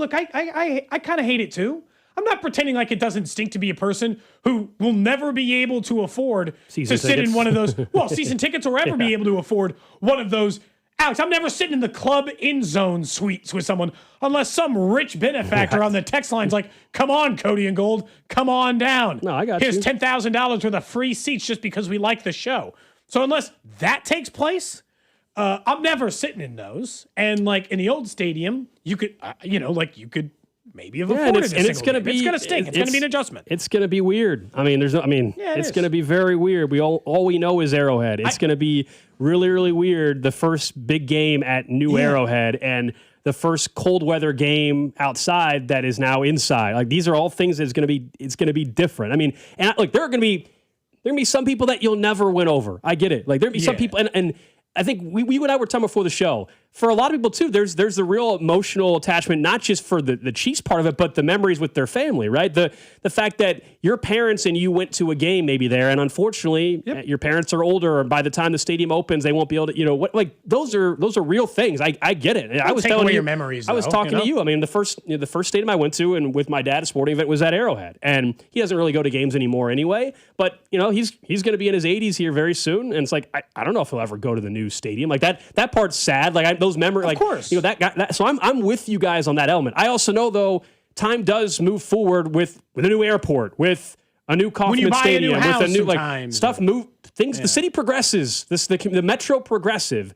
kind of hate it too. I'm not pretending like it doesn't stink to be a person who will never be able to afford Season to sit in tickets. one of those, season tickets or ever be able to afford one of those. Alex, I'm never sitting in the club in zone suites with someone unless some rich benefactor on the text line's like, come on, Cody and Gold, come on down. No, I got Here's you. $10,000 worth of free seats just because we like the show. So unless that takes place, I'm never sitting in those. And like in the old stadium, you could, you could maybe have afforded and it's going to be It's going to stink. It's going to be an adjustment. It's going to be weird. I mean, it it's is. going to be very weird. All we know is Arrowhead. It's going to be really, really weird. The first big game at New Arrowhead and the first cold weather game outside that is now inside. Like these are all things it's going to be different. I mean, and look, there are going to be some people that you'll never win over. I get it. Like there'll be some people and I think we and I were talking before the show. For a lot of people too, there's the real emotional attachment, not just for the Chiefs part of it, but the memories with their family, right? The fact that your parents and you went to a game maybe there, and unfortunately your parents are older, or by the time the stadium opens, they won't be able to, those are real things. I get it. I was take telling away you, your memories, I was though, talking you know? to you. I mean, the first stadium I went to and with my dad, a sporting event, was at Arrowhead, and he doesn't really go to games anymore anyway. But he's going to be in his 80s here very soon, and it's like I don't know if he'll ever go to the new stadium. Like that part's sad. Like those memories, like course. that guy. So I'm with you guys on that element. I also know though, time does move forward with a new airport, with a new Kauffman buy a new Stadium, house with a new sometimes. stuff move. Things. The city progresses. The metro progresses.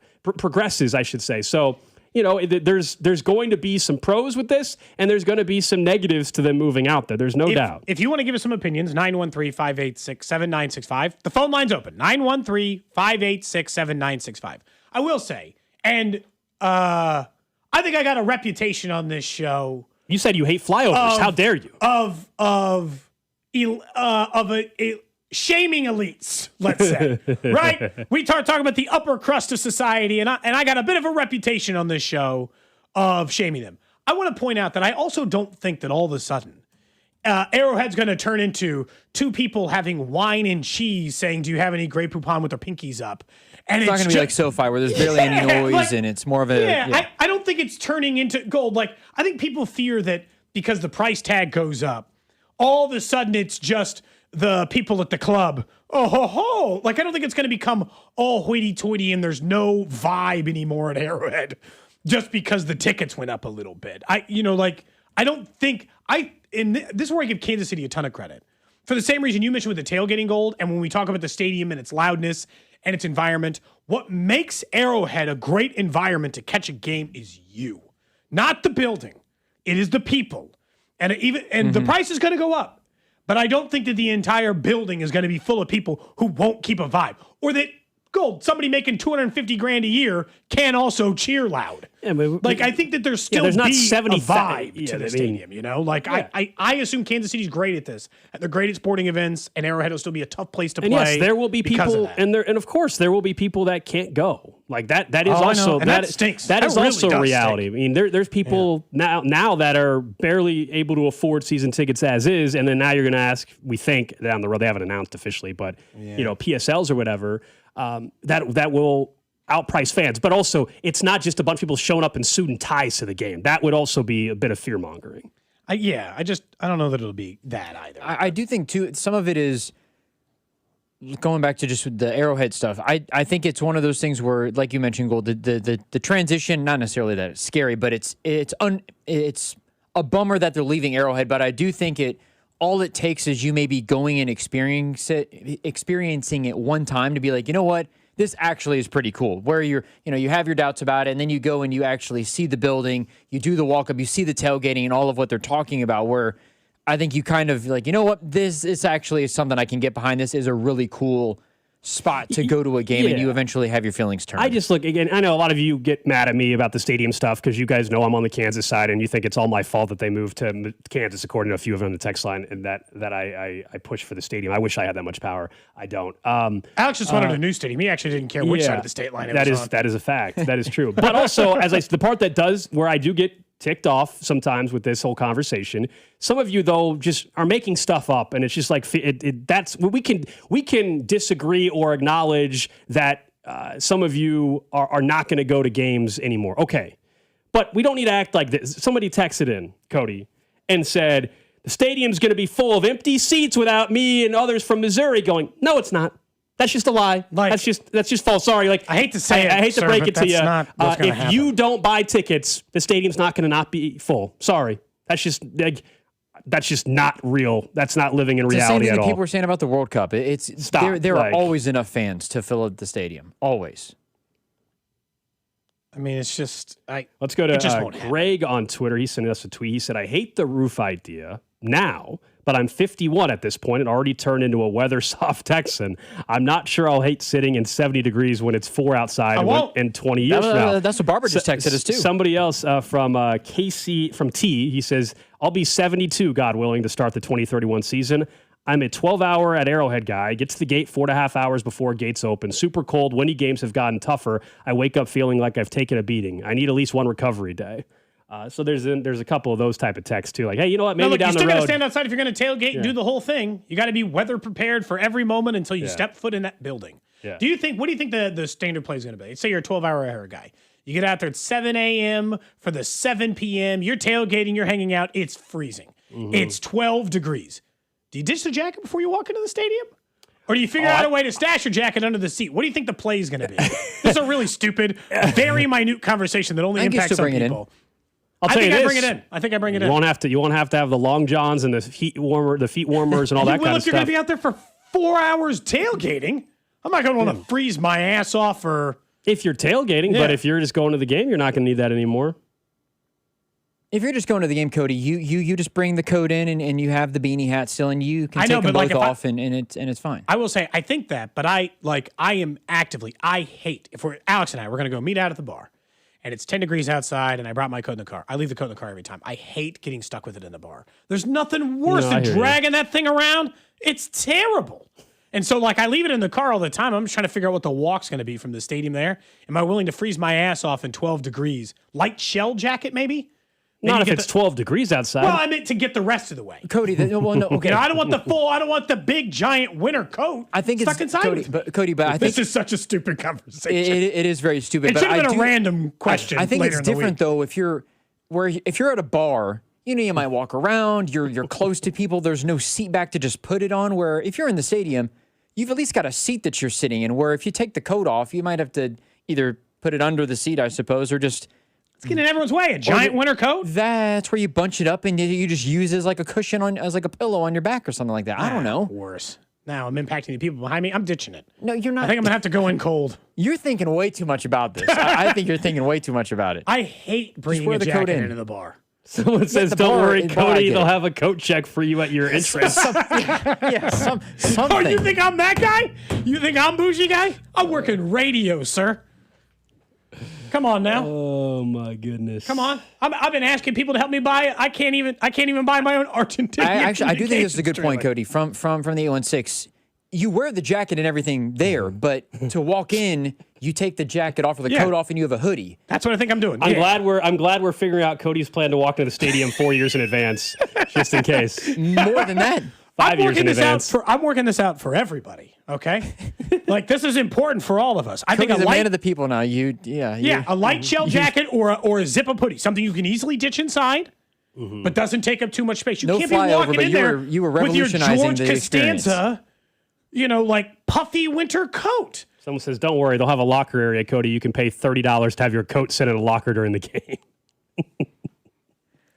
I should say. So. There's going to be some pros with this, and there's going to be some negatives to them moving out there. There's no doubt. If you want to give us some opinions, 913-586-7965. The phone line's open, 913-586-7965. I will say, and I think I got a reputation on this show You said you hate flyovers. How dare you? Of shaming elites, let's say, right? We start talking about the upper crust of society, and I got a bit of a reputation on this show of shaming them. I want to point out that I also don't think that all of a sudden Arrowhead's going to turn into two people having wine and cheese saying, do you have any Grey Poupon with their pinkies up? And it's not going to be like SoFi where there's barely any noise and it's more of a... I don't think it's turning into gold. Like, I think people fear that because the price tag goes up, all of a sudden it's just the people at the club. Oh, ho, ho. Like, I don't think it's going to become all hoity-toity and there's no vibe anymore at Arrowhead just because the tickets went up a little bit. I don't think... this is where I give Kansas City a ton of credit. For the same reason you mentioned with the tailgating gold, and when we talk about the stadium and its loudness and its environment, what makes Arrowhead a great environment to catch a game is you. Not the building. It is the people. And the price is going to go up. But I don't think that the entire building is going to be full of people who won't keep a vibe. Or that, gold, somebody making $250,000 a year can also cheer loud. Yeah, but, I think that there's still there's not a 70 vibe to the stadium, you know? I assume Kansas City's great at this. They're great at sporting events, and Arrowhead will still be a tough place to play. And yes, there will be people, and of course there will be people that can't go. Like that is also that stinks. That is really also reality. Stink. I mean, there's people now that are barely able to afford season tickets as is, and then now you're going to ask. We think down the road, they haven't announced officially, but PSLs or whatever that will outprice fans. But also, it's not just a bunch of people showing up in suit and ties to the game. That would also be a bit of fear mongering. I don't know that it'll be that either. I do think too. Some of it is. Going back to just the Arrowhead stuff, I think it's one of those things where, like you mentioned, Gold, the transition, not necessarily that it's scary, but it's a bummer that they're leaving Arrowhead. But I do think all it takes is you maybe going and experiencing it one time to be like, you know what, this actually is pretty cool. Where you have your doubts about it, and then you go and you actually see the building, you do the walk up, you see the tailgating and all of what they're talking about. Where I think you kind of like, you know what, this actually is something I can get behind. This is a really cool spot to go to a game, and you eventually have your feelings turned. I just look, again, I know a lot of you get mad at me about the stadium stuff because you guys know I'm on the Kansas side, and you think it's all my fault that they moved to Kansas, according to a few of them on the text line, and that I push for the stadium. I wish I had that much power. I don't. Alex just wanted a new stadium. He actually didn't care which side of the state line it was on. That is a fact. That is true. But also, the part that does, where I do get ticked off sometimes with this whole conversation. Some of you, though, just are making stuff up, and it's just like that's we can disagree or acknowledge that some of you are not going to go to games anymore. Okay, but we don't need to act like this. Somebody texted in, Cody, and said the stadium's going to be full of empty seats without me and others from Missouri going. No, it's not. That's just a lie. That's just false. Sorry. I hate to say it. I hate to break it to you. If happen. you don't buy tickets, the stadium's not going to not be full. Sorry. That's just not real. That's not living in reality at all. It's the same thing that people were saying about the World Cup. There are always enough fans to fill up the stadium. Always. I mean, it's just Let's go to Greg on Twitter. He sent us a tweet. He said, "I hate the roof idea now, but I'm 51 at this point and already turned into a weather soft Texan. I'm not sure I'll hate sitting in 70 degrees when it's 4 outside and 20 years from now." That's what Barbara just texted us too. Somebody else from Casey from T, he says, "I'll be 72, God willing, to start the 2031 season. I'm a 12-hour at Arrowhead guy. Get to the gate 4.5 hours before gates open. Super cold. Windy games have gotten tougher. I wake up feeling like I've taken a beating. I need at least one recovery day." So there's a couple of those type of texts too. Like, hey, you know what? Maybe down the road. You still got to stand outside if you're going to tailgate and do the whole thing. You got to be weather prepared for every moment until you step foot in that building. Yeah. What do you think the standard play is going to be? Say you're a 12-hour Arrow guy. You get out there at 7 a.m. for the 7 p.m. You're tailgating. You're hanging out. It's freezing. Mm-hmm. It's 12 degrees. Do you ditch the jacket before you walk into the stadium? Or do you figure out a way to stash your jacket under the seat? What do you think the play is going to be? This is a really stupid, very minute conversation that only impacts some people. I think I bring it in. You won't have to have the long johns and the feet warmers and all that kind of stuff. You're going to be out there for 4 hours tailgating. I'm not going to want to freeze my ass off if you're tailgating, but if you're just going to the game, you're not going to need that anymore. If you're just going to the game, Cody, you just bring the coat in and you have the beanie hat still, and you can take them both off, and it's fine. I will say I think that, but I hate if Alex and I we're going to go meet out at the bar. and it's 10 degrees outside, and I brought my coat in the car. I leave the coat in the car every time. I hate getting stuck with it in the bar. There's nothing worse than dragging that thing around. It's terrible. And so, like, I leave it in the car all the time. I'm just trying to figure out what the walk's going to be from the stadium there. Am I willing to freeze my ass off in 12 degrees? Light shell jacket, maybe? Not if it's 12 degrees outside. Well, I meant to get the rest of the way. Cody, okay. I don't want I don't want the big, giant winter coat stuck inside Cody, me. Cody, but I think this is such a stupid conversation. It is very stupid. It should have been a random question. I think later it's in the different, week. though, if you're at a bar, you might walk around, you're close to people, there's no seat back to just put it on, where if you're in the stadium, you've at least got a seat that you're sitting in, where if you take the coat off, you might have to either put it under the seat, I suppose, or just... It's getting in everyone's way. A giant winter coat? That's where you bunch it up and you just use it as like a cushion, as like a pillow on your back or something like that. I don't know. Worse. Now I'm impacting the people behind me. I'm ditching it. No, you're not. I think I'm going to have to go in cold. You're thinking way too much about this. I think you're thinking way too much about it. I hate bringing a jacket into the bar. Someone says, "Don't worry, Cody. They'll have a coat check for you at your entrance." something. Oh, you think I'm that guy? You think I'm bougie guy? I'm working radio, sir. Come on now. Oh my goodness. Come on. I've been asking people to help me buy it. I can't even buy my own Argentinian. I do think this is a good point, Cody. From the 816, you wear the jacket and everything there, but to walk in, you take the jacket off or the coat off, and you have a hoodie. That's what I think I'm doing. I'm glad we're figuring out Cody's plan to walk into the stadium 4 years in advance, just in case. More than that. 5 years in advance. I'm working this out for everybody. Okay, like this is important for all of us. I think Cody's a man of the people now. A light shell jacket or a zip-up hoodie, something you can easily ditch inside, but doesn't take up too much space. You can't be walking in there you were with your revolutionizing George the experience. Costanza, like puffy winter coat. Someone says, "Don't worry, they'll have a locker area, Cody. You can pay $30 to have your coat set in a locker during the game."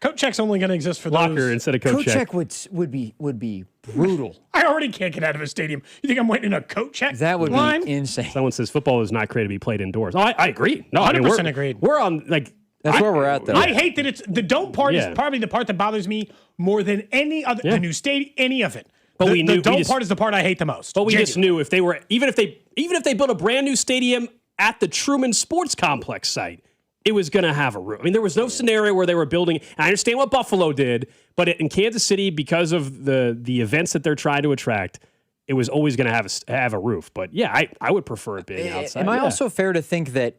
Coat check's only going to exist for locker those. instead of coat check. would be brutal. I already can't get out of a stadium. You think I'm waiting in a coat check? That would line? be insane. Someone says football is not created to be played indoors. Oh, I agree. No, 100% agreed. We're on that's where we're at though. I hate that it's the dome part is probably the part that bothers me more than any other the new stadium, any of it. But the dome part is the part I hate the most. But we just knew if they even if they built a brand new stadium at the Truman Sports Complex site, it was going to have a roof. I mean, there was no scenario where they were building. And I understand what Buffalo did, but in Kansas City, because of the events that they're trying to attract, it was always going to have a roof. But yeah, I would prefer it being outside. Am I also fair to think that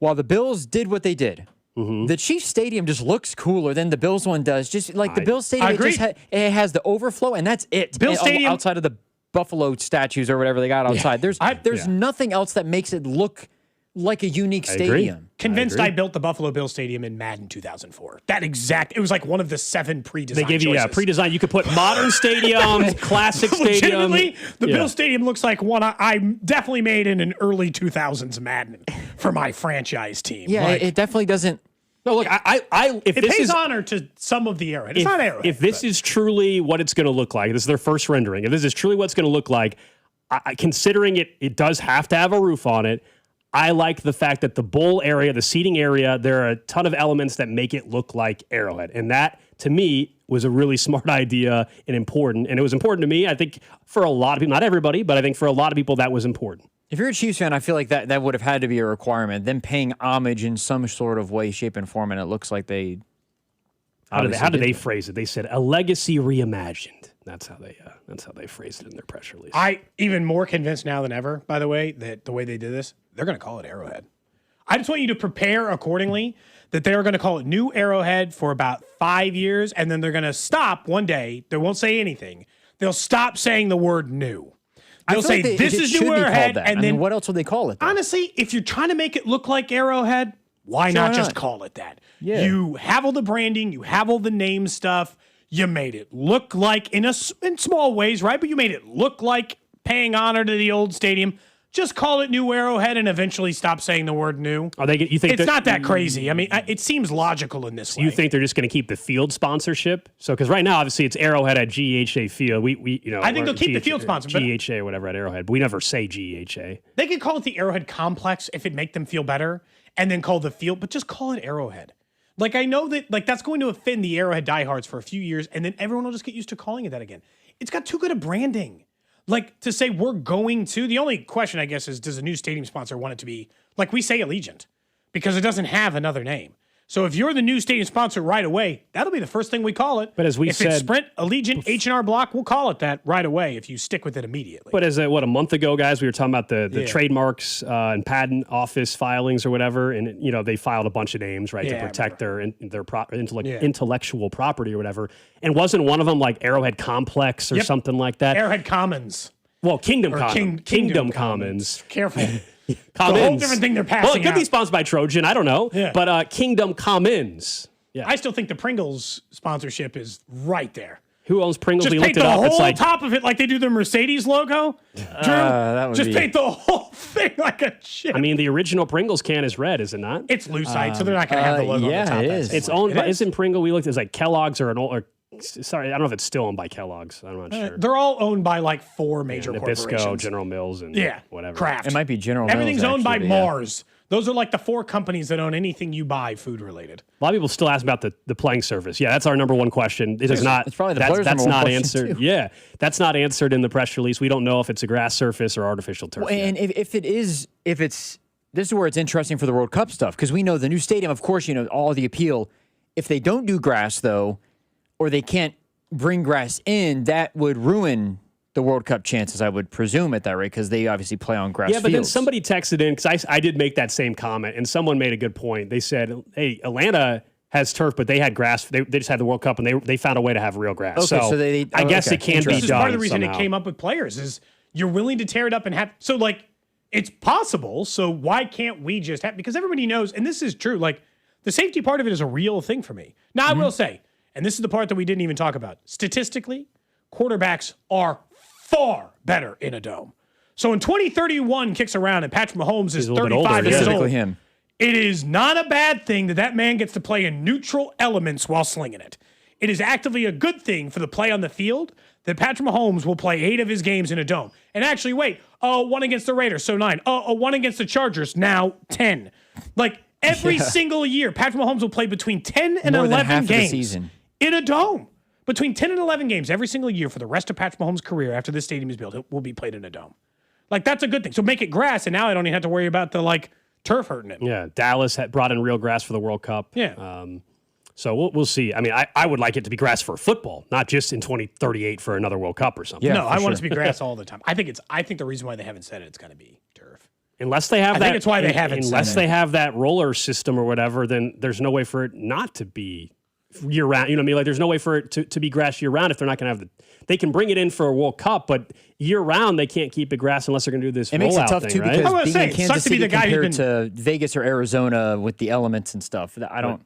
while the Bills did what they did, the Chiefs Stadium just looks cooler than the Bills one does. Just like the Bills Stadium, it has the overflow, and that's it. Bills Stadium outside of the Buffalo statues or whatever they got outside. There's nothing else that makes it look like a unique stadium. Convinced I built the Buffalo Bills Stadium in Madden 2004. It was like one of the 7 pre-designed They gave you pre-designed. You could put modern stadiums, classic stadium. Legitimately, the Bills Stadium looks like one I definitely made in an early 2000s Madden for my franchise team. Yeah, it definitely doesn't. No, look, if it this pays is honor to some of the Arrowhead. It's not Arrowhead. If this is truly what it's going to look like, this is their first rendering. If this is truly what it's going to look like, considering it does have to have a roof on it. I like the fact that the bowl area, the seating area, there are a ton of elements that make it look like Arrowhead. And that, to me, was a really smart idea and important. And it was important to me, I think, for a lot of people, not everybody, but I think for a lot of people that was important. If you're a Chiefs fan, I feel like that would have had to be a requirement. Them paying homage in some sort of way, shape, and form, and it looks like they... How did they phrase it? They said, a legacy reimagined. That's how they phrased it in their press release. I even more convinced now than ever, by the way, that the way they did this, they're going to call it Arrowhead. I just want you to prepare accordingly that they are going to call it New Arrowhead for about 5 years, and then they're going to stop one day. They won't say anything. They'll stop saying the word new. They'll say, this is New Arrowhead, and then what else would they call it? Honestly, if you're trying to make it look like Arrowhead, why not just call it that? Yeah. You have all the branding, you have all the name stuff. You made it look like, in small ways, right? But you made it look like paying honor to the old stadium. Just call it New Arrowhead and eventually stop saying the word new. You think it's not that crazy? I mean, it seems logical in this way. You think they're just going to keep the field sponsorship? So, because right now, obviously, it's Arrowhead at GEHA Field. I think they'll keep the field sponsor. GEHA or whatever at Arrowhead. But we never say GEHA. They could call it the Arrowhead Complex if it make them feel better, and then call the field, but just call it Arrowhead. Like, I know that that's going to offend the Arrowhead diehards for a few years, and then everyone will just get used to calling it that again. It's got too good a branding. Like, to say we're going to, the only question, I guess, is does a new stadium sponsor want it to be, like we say, Allegiant? because it doesn't have another name. So if you're the new stadium sponsor right away, that'll be the first thing we call it. But as we if said, it's Sprint, Allegiant, H&R Block, we'll call it that right away if you stick with it immediately. But as a month ago, guys, we were talking about the trademarks and patent office filings or whatever, and they filed a bunch of names, right, to protect their intellectual property or whatever. And wasn't one of them like Arrowhead Complex or something like that? Arrowhead Commons. Well, Kingdom Commons. Careful. Commons. It's a whole different thing they're passing Well, it could be out. sponsored by Trojan. I don't know. Yeah. But Kingdom Commons. Yeah. I still think the Pringles sponsorship is right there. Who owns Pringles? Just We paint looked the it up. It's whole like top of it like they do the Mercedes logo. Drew, just paint the whole thing like a chip. I mean, the original Pringles can is red, is it not? It's Lucite, so they're not going to have the logo on the top. it is. It's owned by, isn't Pringle? We looked, it's like Kellogg's or an old, sorry, I don't know if it's still owned by Kellogg's. I'm not sure. They're all owned by like 4 major Nabisco, corporations. General Mills, and whatever. Kraft. It might be General Everything's Mills, owned by actually, but yeah. Mars. Those are like the 4 companies that own anything you buy food related. A lot of people still ask about the playing surface. Yeah, that's our number one question. It is not. It's probably the that's players' number one not question, answered. too. Yeah, that's not answered in the press release. We don't know if it's a grass surface or artificial turf. Well, and if it's this is where it's interesting for the World Cup stuff, because we know the new stadium, of course, all the appeal. If they don't do grass though, or they can't bring grass in, that would ruin the World Cup chances, I would presume, at that rate, because they obviously play on grass Yeah, but then fields. somebody texted in, because I did make that same comment, and someone made a good point. They said, hey, Atlanta has turf, but they had grass. They just had the World Cup, and they found a way to have real grass. Okay, so I guess it can be done. This is part of the reason somehow. it came up with players is you're willing to tear it up and have. So like it's possible. So why can't we just have? Because everybody knows, and this is true. Like the safety part of it is a real thing for me. Now I will say, and this is the part that we didn't even talk about. Statistically, quarterbacks are far better in a dome. So when 2031 kicks around and Patrick Mahomes is 35 years old, it is not a bad thing that man gets to play in neutral elements while slinging it. It is actively a good thing for the play on the field that Patrick Mahomes will play 8 of his games in a dome. And actually, wait, 1 against the Raiders, so 9. 1 against the Chargers, now 10. Like every single year, Patrick Mahomes will play between 10 and More than 11 half of the games season. in a dome. Between 10 and 11 games every single year for the rest of Patrick Mahomes' career after this stadium is built, it will be played in a dome. Like, that's a good thing. So make it grass, and now I don't even have to worry about the, turf hurting it. Yeah, Dallas had brought in real grass for the World Cup. Yeah. So we'll see. I mean, I would like it to be grass for football, not just in 2038 for another World Cup or something. No, I want it to be grass all the time. I think the reason why they haven't said it's going to be turf. Unless they have I think it's why they haven't said Unless it. they have that roller system or whatever, then there's no way for it not to be year round. You know what I mean? Like there's no way for it to be grass year round if they're not going to have they can bring it in for a World Cup, but year round they can't keep it grass unless they're going to do this. It makes it tough thing, too, right? because being in it Kansas sucks to be City the guy who's compared to Vegas or Arizona with the elements and stuff. I don't.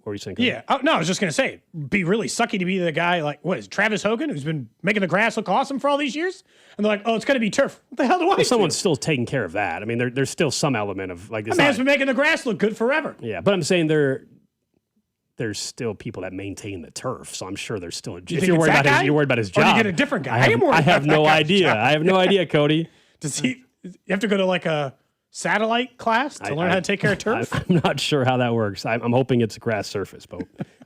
What were you saying? Yeah. No, I was just going to say, it'd be really sucky to be the guy what is it, Travis Hogan, who's been making the grass look awesome for all these years? And they're like, oh, it's going to be turf. What the hell do I do? Someone's still taking care of that. I mean, there's still some element of like this. That man's been making the grass look good forever. Yeah, but I'm saying there's still people that maintain the turf, so I'm sure there's still. If you're worried about you're worried about his job. Or you get a different guy. I have no idea. I have no idea, Cody. Does he? You have to go to a satellite class to learn how to take care of turf? I'm not sure how that works. I'm hoping it's a grass surface, but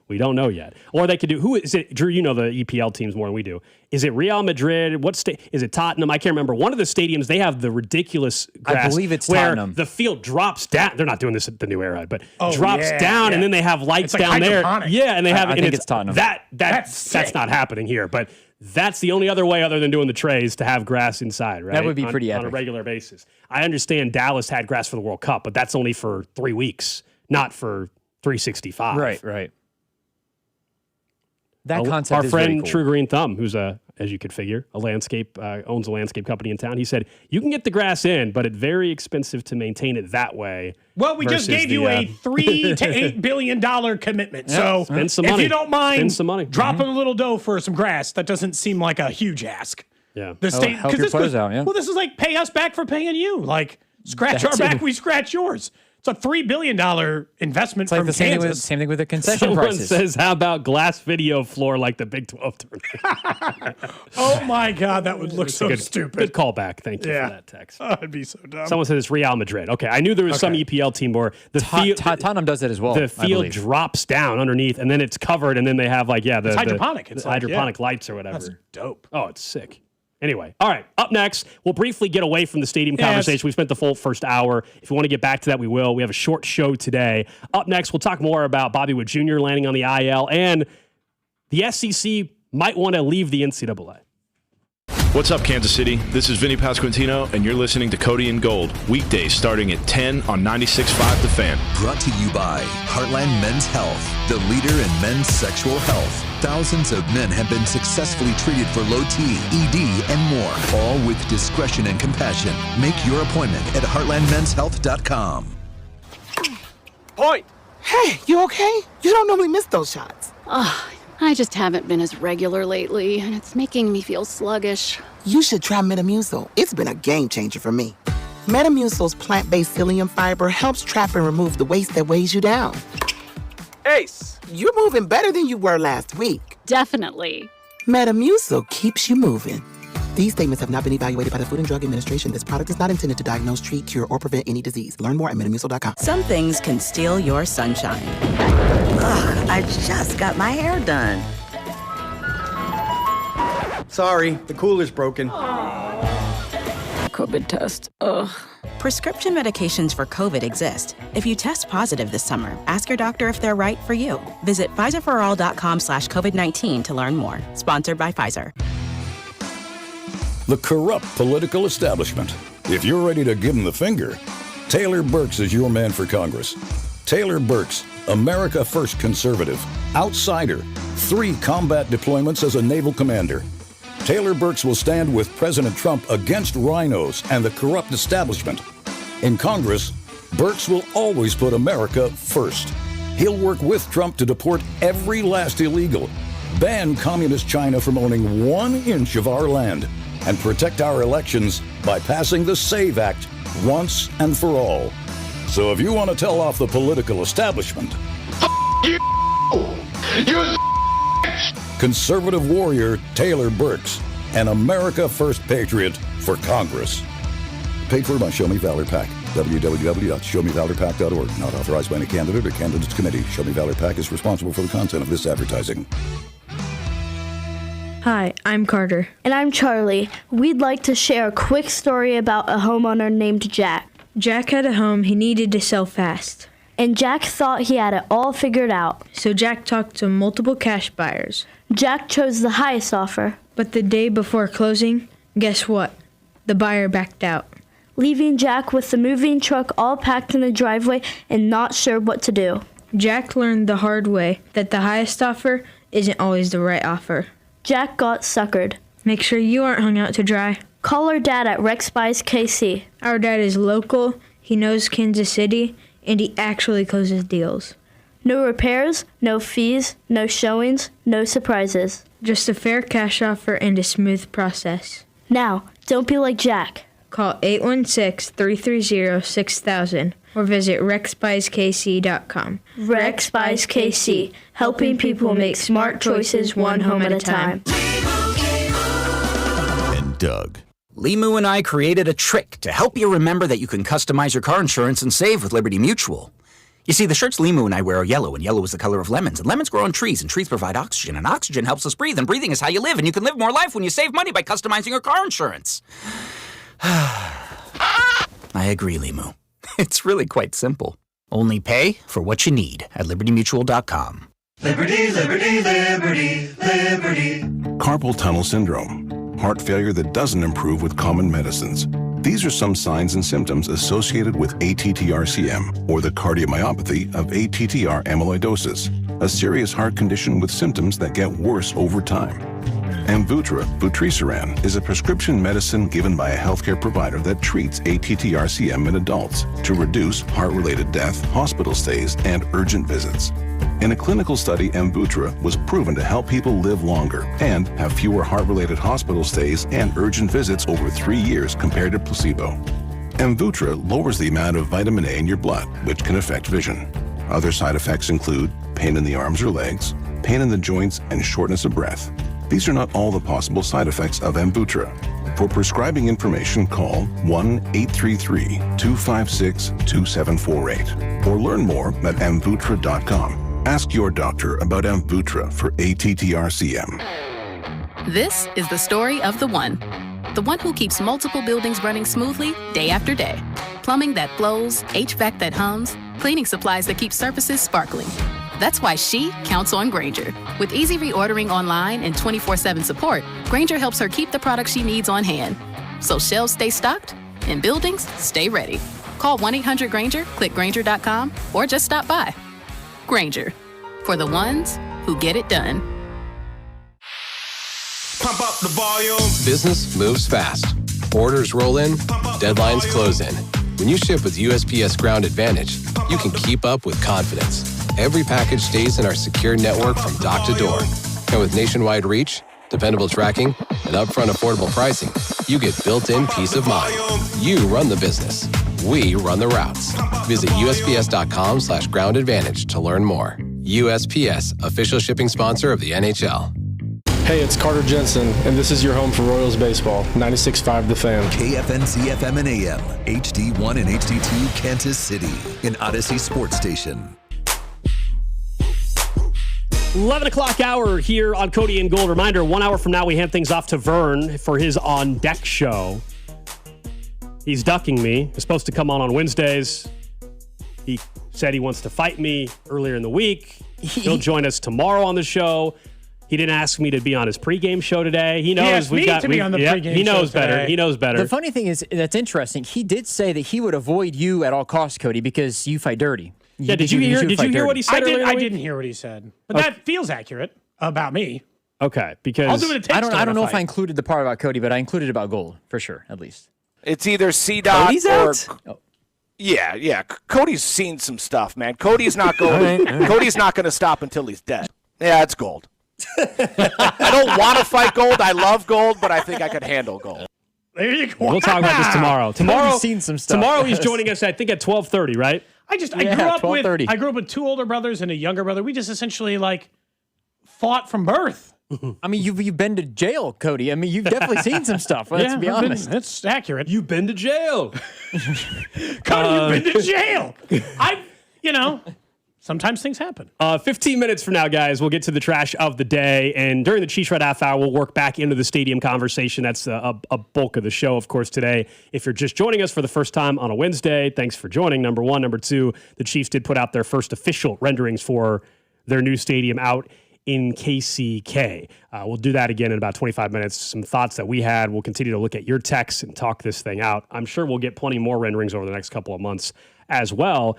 we don't know yet. Or they could do. Who is it? Drew, you know the EPL teams more than we do. Is it Real Madrid? What state? Is it Tottenham? I can't remember. One of the stadiums, they have the ridiculous grass. I believe it's where Tottenham. The field drops down. They're not doing this at the new Arrowhead, but drops down, and then they have lights It's like down there. hydroponic. Yeah, and they have. I and think it's Tottenham. That's not happening here, but. That's the only other way other than doing the trays to have grass inside, right? That would be pretty on a epic. regular basis. I understand Dallas had grass for the World Cup, but that's only for 3 weeks, not for 365. Right. That concept Our is friend very cool. True Green Thumb, who's as you could figure, owns a landscape company in town. He said you can get the grass in, but it's very expensive to maintain it that way. Well, we just gave you a $3 to $8 billion commitment. So spend some if money. you don't mind Spend some money. dropping a little dough for some grass, that doesn't seem like a huge ask. Yeah. The state, help your players out, yeah. Well, this is like pay us back for paying you. Like scratch our back, we scratch yours. It's a $3 billion investment It's like from the Kansas. same thing with the concession Someone prices. says, how about glass video floor like the Big 12 tournament? Oh my God, that would look It's a so good, stupid. Good callback. Thank you for that text. Oh, it'd be so dumb. Someone said it's Real Madrid. Okay, I knew there was some EPL team where the field Tottenham does it as well. the I field believe. drops down underneath, and then it's covered, and then they have It's hydroponic. the It's hydroponic lights or whatever. That's dope. Oh, it's sick. Anyway, all right, up next, we'll briefly get away from the stadium conversation. We spent the full first hour. If you want to get back to that, we will. We have a short show today. Up next, we'll talk more about Bobby Wood Jr. landing on the IL, and the SEC might want to leave the NCAA. What's up, Kansas City? This is Vinny Pasquantino, and you're listening to Cody and Gold, weekdays starting at 10 on 96.5 The Fan. Brought to you by Heartland Men's Health, the leader in men's sexual health. Thousands of men have been successfully treated for low T, ED, and more, all with discretion and compassion. Make your appointment at heartlandmenshealth.com. Point! Hey, you okay? You don't normally miss those shots. I just haven't been as regular lately, and it's making me feel sluggish. You should try Metamucil. It's been a game changer for me. Metamucil's plant-based psyllium fiber helps trap and remove the waste that weighs you down. Ace, you're moving better than you were last week. Definitely. Metamucil keeps you moving. These statements have not been evaluated by the Food and Drug Administration. This product is not intended to diagnose, treat, cure, or prevent any disease. Learn more at Metamucil.com. Some things can steal your sunshine. Ugh, I just got my hair done. Sorry, the cooler's broken. COVID test. Ugh. Prescription medications for COVID exist. If you test positive this summer, ask your doctor if they're right for you. Visit PfizerForAll.com/COVID-19 to learn more. Sponsored by Pfizer. The corrupt political establishment. If you're ready to give them the finger, Taylor Burks is your man for Congress. Taylor Burks, America First conservative, outsider, 3 combat deployments as a naval commander. Taylor Burks will stand with President Trump against rhinos and the corrupt establishment. In Congress, Burks will always put America first. He'll work with Trump to deport every last illegal, ban communist China from owning 1 inch of our land, and protect our elections by passing the SAVE Act once and for all. So if you want to tell off the political establishment, conservative warrior Taylor Burks, an America First patriot for Congress. Paid for by Show Me Valor PAC. www.showmevalorpac.org. Not authorized by any candidate or candidates committee. Show Me Valor PAC is responsible for the content of this advertising. Hi, I'm Carter. And I'm Charlie. We'd like to share a quick story about a homeowner named Jack. Jack had a home he needed to sell fast. And Jack thought he had it all figured out. So Jack talked to multiple cash buyers. Jack chose the highest offer. But the day before closing, guess what? The buyer backed out. Leaving Jack with the moving truck all packed in the driveway and not sure what to do. Jack learned the hard way that the highest offer isn't always the right offer. Jack got suckered. Make sure you aren't hung out to dry. Call our dad at Rex Buys KC. Our dad is local, he knows Kansas City, and he actually closes deals. No repairs, no fees, no showings, no surprises. Just a fair cash offer and a smooth process. Now, don't be like Jack. Call 816-330-6000 or visit rexbuyskc.com. Rex Buys KC, helping people make smart choices one home at a time. And Doug. Limu and I created a trick to help you remember that you can customize your car insurance and save with Liberty Mutual. You see, the shirts Limu and I wear are yellow, and yellow is the color of lemons. And lemons grow on trees, and trees provide oxygen. And oxygen helps us breathe, and breathing is how you live. And you can live more life when you save money by customizing your car insurance. I agree, Limu. It's really quite simple. Only pay for what you need at LibertyMutual.com. Liberty, liberty, liberty, liberty. Carpal tunnel syndrome, heart failure that doesn't improve with common medicines. These are some signs and symptoms associated with ATTR-CM, or the cardiomyopathy of ATTR amyloidosis, a serious heart condition with symptoms that get worse over time. Amvuttra, vutrisiran, is a prescription medicine given by a healthcare provider that treats ATTR-CM in adults to reduce heart-related death, hospital stays, and urgent visits. In a clinical study, Amvuttra was proven to help people live longer and have fewer heart-related hospital stays and urgent visits over 3 years compared to placebo. Amvuttra lowers the amount of vitamin A in your blood, which can affect vision. Other side effects include pain in the arms or legs, pain in the joints, and shortness of breath. These are not all the possible side effects of Amvuttra. For prescribing information, call 1-833-256-2748 or learn more at amvuttra.com. Ask your doctor about Amvuttra for ATTR-CM. This is the story of the one who keeps multiple buildings running smoothly day after day. Plumbing that flows, HVAC that hums, cleaning supplies that keep surfaces sparkling. That's why she counts on Grainger. With easy reordering online and 24/7 support, Grainger helps her keep the products she needs on hand. So shelves stay stocked and buildings stay ready. Call 1-800-GRAINGER, click Grainger.com, or just stop by. Grainger, for the ones who get it done. Pump up the volume. Business moves fast. Orders roll in, deadlines close in. When you ship with USPS Ground Advantage, you can keep up with confidence. Every package stays in our secure network from dock to door. And with nationwide reach, dependable tracking, and upfront affordable pricing, you get built-in peace of mind. You run the business. We run the routes. Visit USPS.com/Ground Advantage to learn more. USPS, official shipping sponsor of the NHL. Hey, it's Carter Jensen, and this is your home for Royals baseball. 96.5 The Fan. KFNC FM and AM, HD1 and HD2 Kansas City, an Odyssey sports station. 11 o'clock hour here on Cody and Gold. Reminder, 1 hour from now, we hand things off to Vern for his On Deck show. He's ducking me. He's supposed to come on Wednesdays. He said he wants to fight me earlier in the week. He'll join us tomorrow on the show. He didn't ask me to be on his pregame show today. He knows he asked me to be on the pregame He knows show better. today. He knows better. The funny thing is, that's interesting. He did say that he would avoid you at all costs, Cody, because you fight dirty. Yeah, did you hear what he said earlier in the I week? didn't hear what he said. But that feels accurate about me. Okay, because I'll do what it takes. I don't know if I included the part about Cody, but I included about Gold for sure, at least. It's either C-Dot Cody's or... out? Yeah. Cody's seen some stuff, man. Cody's not going. Cody's not going to stop until he's dead. Yeah, it's Gold. I don't want to fight Gold. I love Gold, but I think I could handle Gold. There you go. We'll talk about this tomorrow. Cody's seen some stuff. Tomorrow he's joining us, I think, at 12:30, right? I grew up with two older brothers and a younger brother. We just essentially fought from birth. I mean, you've been to jail, Cody. I mean, you've definitely seen some stuff. Let's be honest. That's accurate. You've been to jail. Cody, you've been to jail. Sometimes things happen. 15 minutes from now, guys, we'll get to the trash of the day. And during the Cheese Red half hour, we'll work back into the stadium conversation. That's a bulk of the show, of course, today. If you're just joining us for the first time on a Wednesday, thanks for joining. Number one. Number two, the Chiefs did put out their first official renderings for their new stadium out in KCK. We'll do that again in about 25 minutes. Some thoughts that we had. We'll continue to look at your texts and talk this thing out. I'm sure we'll get plenty more renderings over the next couple of months as well.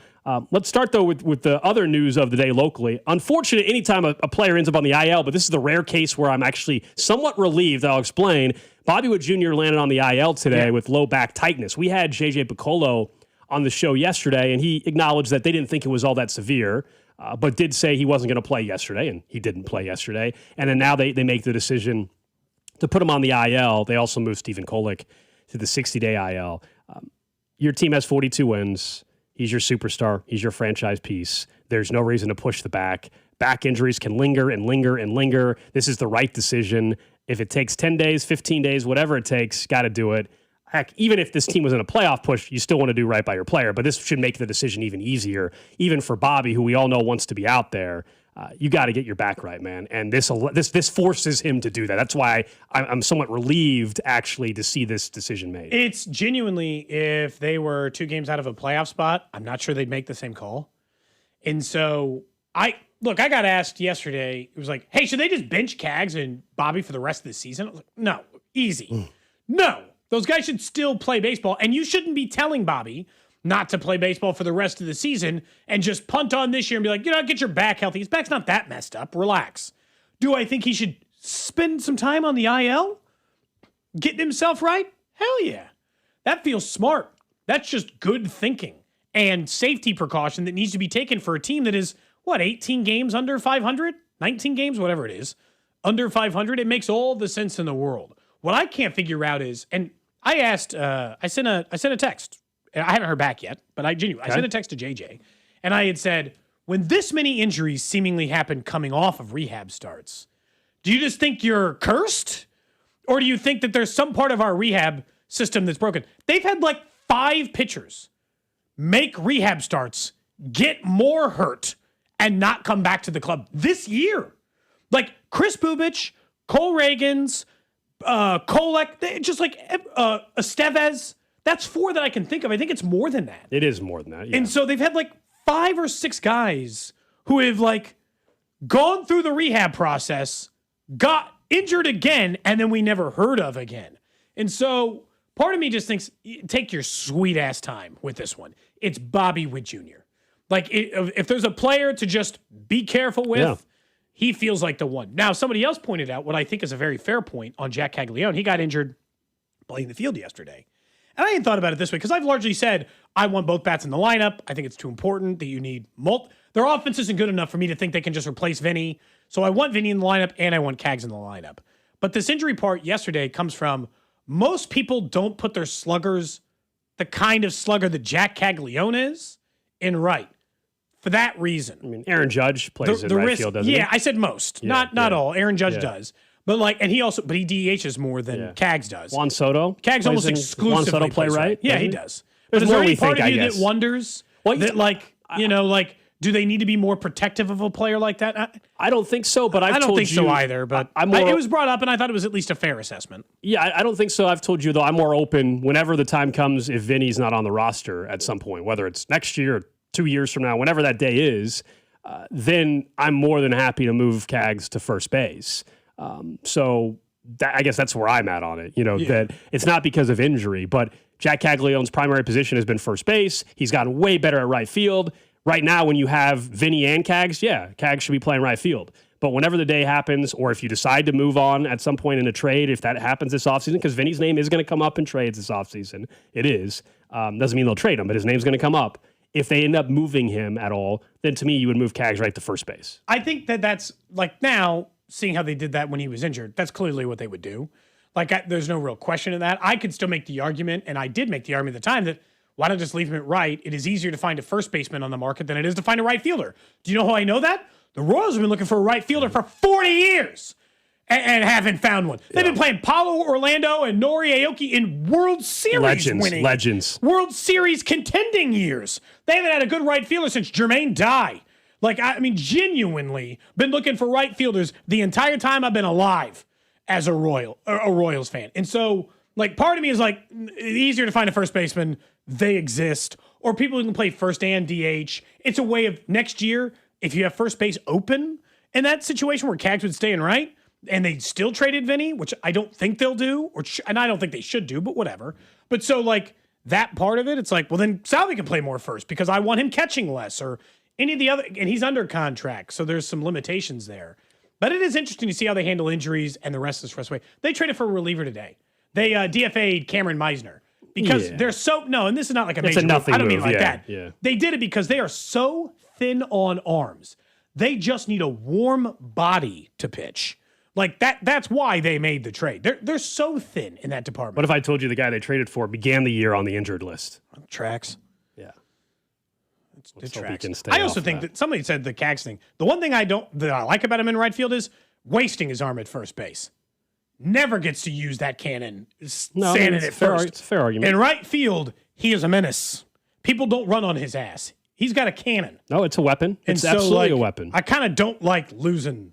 Let's start, though, with the other news of the day locally. Unfortunate anytime a player ends up on the IL, but this is the rare case where I'm actually somewhat relieved. I'll explain. Bobby Wood Jr. landed on the IL today with low back tightness. We had J.J. Piccolo on the show yesterday, and he acknowledged that they didn't think it was all that severe, but did say he wasn't going to play yesterday, and he didn't play yesterday. And then now they make the decision to put him on the IL. They also moved Stephen Kolek to the 60-day IL. Your team has 42 wins. He's your superstar. He's your franchise piece. There's no reason to push the back. Back injuries can linger and linger and linger. This is the right decision. If it takes 10 days, 15 days, whatever it takes, got to do it. Heck, even if this team was in a playoff push, you still want to do right by your player. But this should make the decision even easier, even for Bobby, who we all know wants to be out there. You got to get your back right, man. And this forces him to do that. That's why I'm somewhat relieved, actually, to see this decision made. It's genuinely, if they were 2 games out of a playoff spot, I'm not sure they'd make the same call. And so, I got asked yesterday, it was like, hey, should they just bench Cags and Bobby for the rest of the season? I was like, no, easy. No, those guys should still play baseball. And you shouldn't be telling Bobby not to play baseball for the rest of the season and just punt on this year and be like, get your back healthy. His back's not that messed up. Relax. Do I think he should spend some time on the IL? Getting himself right? Hell yeah. That feels smart. That's just good thinking and safety precaution that needs to be taken for a team that is, 18 games under 500? 19 games, whatever it is, under 500. It makes all the sense in the world. What I can't figure out is, and I asked, I sent a text. I haven't heard back yet, but I sent a text to JJ, and I had said, when this many injuries seemingly happen coming off of rehab starts, do you just think you're cursed? Or do you think that there's some part of our rehab system that's broken? They've had 5 pitchers make rehab starts, get more hurt, and not come back to the club this year. Chris Bubich, Cole Reagans, Kolek, just like Estevez. That's 4 that I can think of. I think it's more than that. It is more than that. Yeah. And so they've had like 5 or 6 guys who have like gone through the rehab process, got injured again, and then we never heard of again. And so part of me just thinks, take your sweet ass time with this one. It's Bobby Witt Jr. Like if there's a player to just be careful with, he feels like the one. Now, somebody else pointed out what I think is a very fair point on Jack Caglione. He got injured playing the field yesterday. And I hadn't thought about it this way because I've largely said I want both bats in the lineup. I think it's too important that you need their offense isn't good enough for me to think they can just replace Vinny. So I want Vinny in the lineup and I want Cags in the lineup. But this injury part yesterday comes from most people don't put their sluggers, the kind of slugger that Jack Caglione is, in right. For that reason. I mean, Aaron Judge plays in right field, doesn't he? Yeah, I said most. Not all. Aaron Judge does. But he DHs more than Cags does. Juan Soto? Cags almost exclusively Juan Soto play right? Yeah, he does. But is there any part of you that wonders that do they need to be more protective of a player like that? I don't think so, but I don't think so either. But it was brought up, and I thought it was at least a fair assessment. Yeah, I don't think so. I've told you, though, I'm more open whenever the time comes if Vinny's not on the roster at some point, whether it's next year or 2 years from now, whenever that day is, then I'm more than happy to move Cags to first base. I guess that's where I'm at on it. That it's not because of injury, but Jack Caglione's primary position has been first base. He's gotten way better at right field. Right now, when you have Vinny and Cags, Cags should be playing right field. But whenever the day happens, or if you decide to move on at some point in a trade, if that happens this offseason, because Vinny's name is going to come up in trades this offseason, it is. Doesn't mean they'll trade him, but his name's going to come up. If they end up moving him at all, then to me, you would move Cags right to first base. I think that's now, seeing how they did that when he was injured, that's clearly what they would do. There's no real question in that. I could still make the argument, and I did make the argument at the time, that why not just leave him at right? It is easier to find a first baseman on the market than it is to find a right fielder. Do you know how I know that? The Royals have been looking for a right fielder for 40 years and haven't found one. They've been playing Paulo Orlando and Nori Aoki in World Series winning. Legends. World Series contending years. They haven't had a good right fielder since Jermaine Dye. Genuinely been looking for right fielders the entire time I've been alive as a Royals fan. And so, part of me is easier to find a first baseman. They exist. Or people who can play first and DH. It's a way of next year, if you have first base open in that situation where Cags would stay in right, and they still traded Vinny, which I don't think they'll do, and I don't think they should do, but whatever. But so, that part of it, it's well, then Salvi can play more first because I want him catching less, or any of the other, and he's under contract, so there's some limitations there. But it is interesting to see how they handle injuries and the rest of this rest way. They traded for a reliever today. They DFA'd Cameron Meisner because they're and this is not like a major move. I don't mean it like that. Yeah. They did it because they are so thin on arms. They just need a warm body to pitch. That's why they made the trade. They're so thin in that department. What if I told you the guy they traded for began the year on the injured list? Tracks. Yeah. It tracks. I also think that somebody said the Cags thing. The one thing I like about him in right field is wasting his arm at first base. Never gets to use that cannon standing at first. It's a fair argument. In right field, he is a menace. People don't run on his ass. He's got a cannon. No, it's a weapon. It's absolutely a weapon. I kind of don't like losing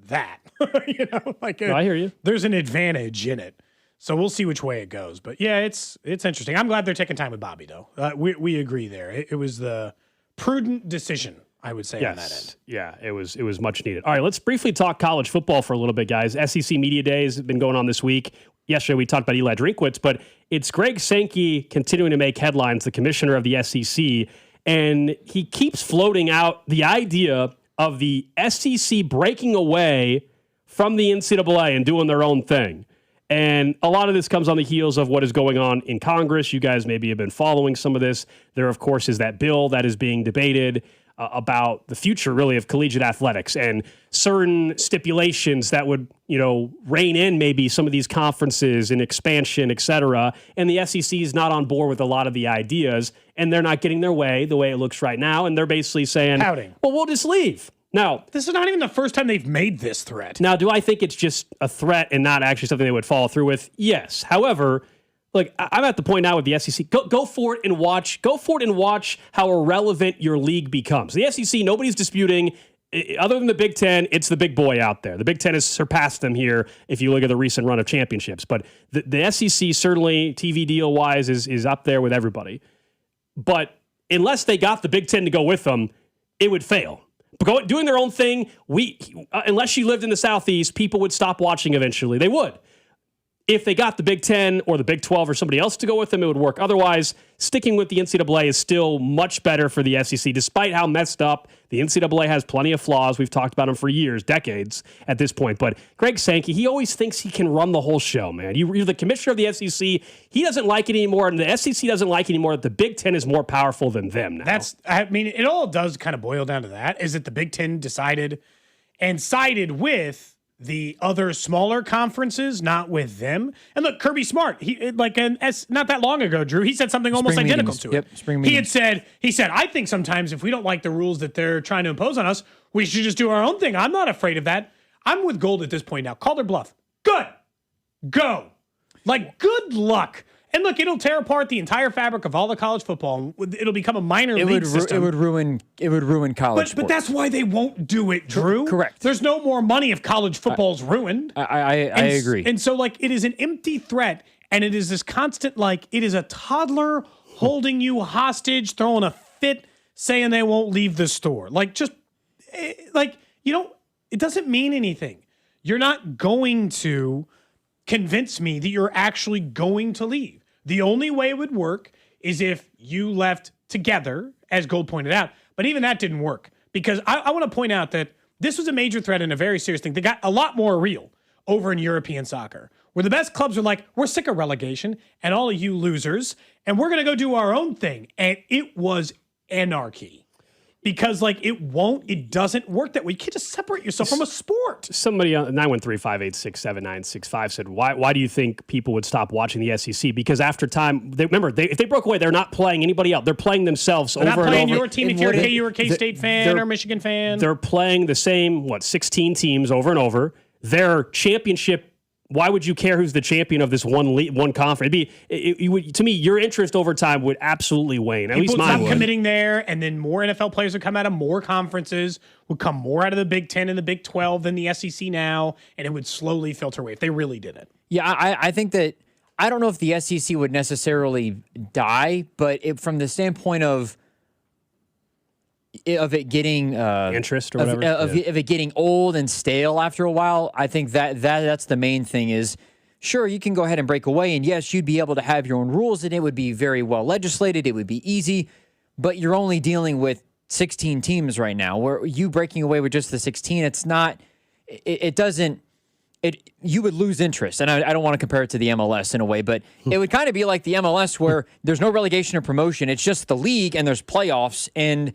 that. I hear you. There's an advantage in it. So we'll see which way it goes. But yeah, it's interesting. I'm glad they're taking time with Bobby, though. We agree there. It was the prudent decision, I would say, on that end. Yeah, it was much needed. All right, let's briefly talk college football for a little bit, guys. SEC Media Days have been going on this week. Yesterday we talked about Eli Drinkwitz, but it's Greg Sankey continuing to make headlines, the commissioner of the SEC, and he keeps floating out the idea of the SEC breaking away from the NCAA and doing their own thing. And a lot of this comes on the heels of what is going on in Congress. You guys maybe have been following some of this. There, of course, is that bill that is being debated about the future, really, of collegiate athletics and certain stipulations that would, rein in maybe some of these conferences and expansion, et cetera. And the SEC is not on board with a lot of the ideas, and they're not getting their way the way it looks right now. And they're basically saying, pouting. Well, we'll just leave. Now, this is not even the first time they've made this threat. Now, do I think it's just a threat and not actually something they would follow through with? Yes. However, I'm at the point now with the SEC. Go for it and watch. Go for it and watch how irrelevant your league becomes. The SEC, nobody's disputing, other than the Big Ten, it's the big boy out there. The Big Ten has surpassed them here if you look at the recent run of championships. But the SEC certainly, TV deal-wise, is up there with everybody. But unless they got the Big Ten to go with them, it would fail. But doing their own thing, unless you lived in the Southeast, people would stop watching eventually. They would. If they got the Big Ten or the Big 12 or somebody else to go with them, it would work. Otherwise, sticking with the NCAA is still much better for the SEC, despite how messed up the NCAA has. Plenty of flaws. We've talked about them for years, decades at this point. But Greg Sankey, he always thinks he can run the whole show, man. You're the commissioner of the SEC. He doesn't like it anymore, and the SEC doesn't like it anymore. The Big Ten is more powerful than them now. It all does kind of boil down to that, is that the Big Ten decided and sided with the other smaller conferences, not with them. And look, Kirby Smart, not that long ago, Drew, he said something almost identical to it. He said, I think sometimes if we don't like the rules that they're trying to impose on us, we should just do our own thing. I'm not afraid of that. I'm with Gold at this point now. Call their bluff. Good. Go. Good luck. And look, it'll tear apart the entire fabric of all the college football. It'll become a minor league system. It would ruin college sports. But that's why they won't do it, Drew. Correct. There's no more money if college football's ruined. I agree. And so, it is an empty threat, and it is this constant, it is a toddler holding you hostage, throwing a fit, saying they won't leave the store. It doesn't mean anything. You're not going to convince me that you're actually going to leave. The only way it would work is if you left together, as Gold pointed out. But even that didn't work, because I want to point out that this was a major threat and a very serious thing. They got a lot more real over in European soccer, where the best clubs are like, we're sick of relegation and all of you losers, and we're going to go do our own thing. And it was anarchy. Because it doesn't work that way. You can't just separate yourself from a sport. Somebody on 913-586-7965 said, why do you think people would stop watching the SEC? Because after time, if they broke away, they're not playing anybody else. They're playing themselves over and over. They're not playing your team if you're a KU or K-State fan or Michigan fan. They're playing the same, 16 teams over and over. Their championship, why would you care who's the champion of this one conference? To me, your interest over time would absolutely wane. At least mine would. People stop committing there, and then more NFL players would come out of more conferences, would come more out of the Big 10 and the Big 12 than the SEC now, and it would slowly filter away if they really did it. Yeah, I think that, I don't know if the SEC would necessarily die, but from the standpoint of it getting interest or whatever, of it getting old and stale after a while, I think that's the main thing. Is sure, you can go ahead and break away, and yes, you'd be able to have your own rules, and it would be very well legislated. It would be easy, but you're only dealing with 16 teams right now. Where you breaking away with just the 16, it's not. It doesn't. You would lose interest, and I don't want to compare it to the MLS in a way, but it would kind of be like the MLS, where there's no relegation or promotion. It's just the league, and there's playoffs, and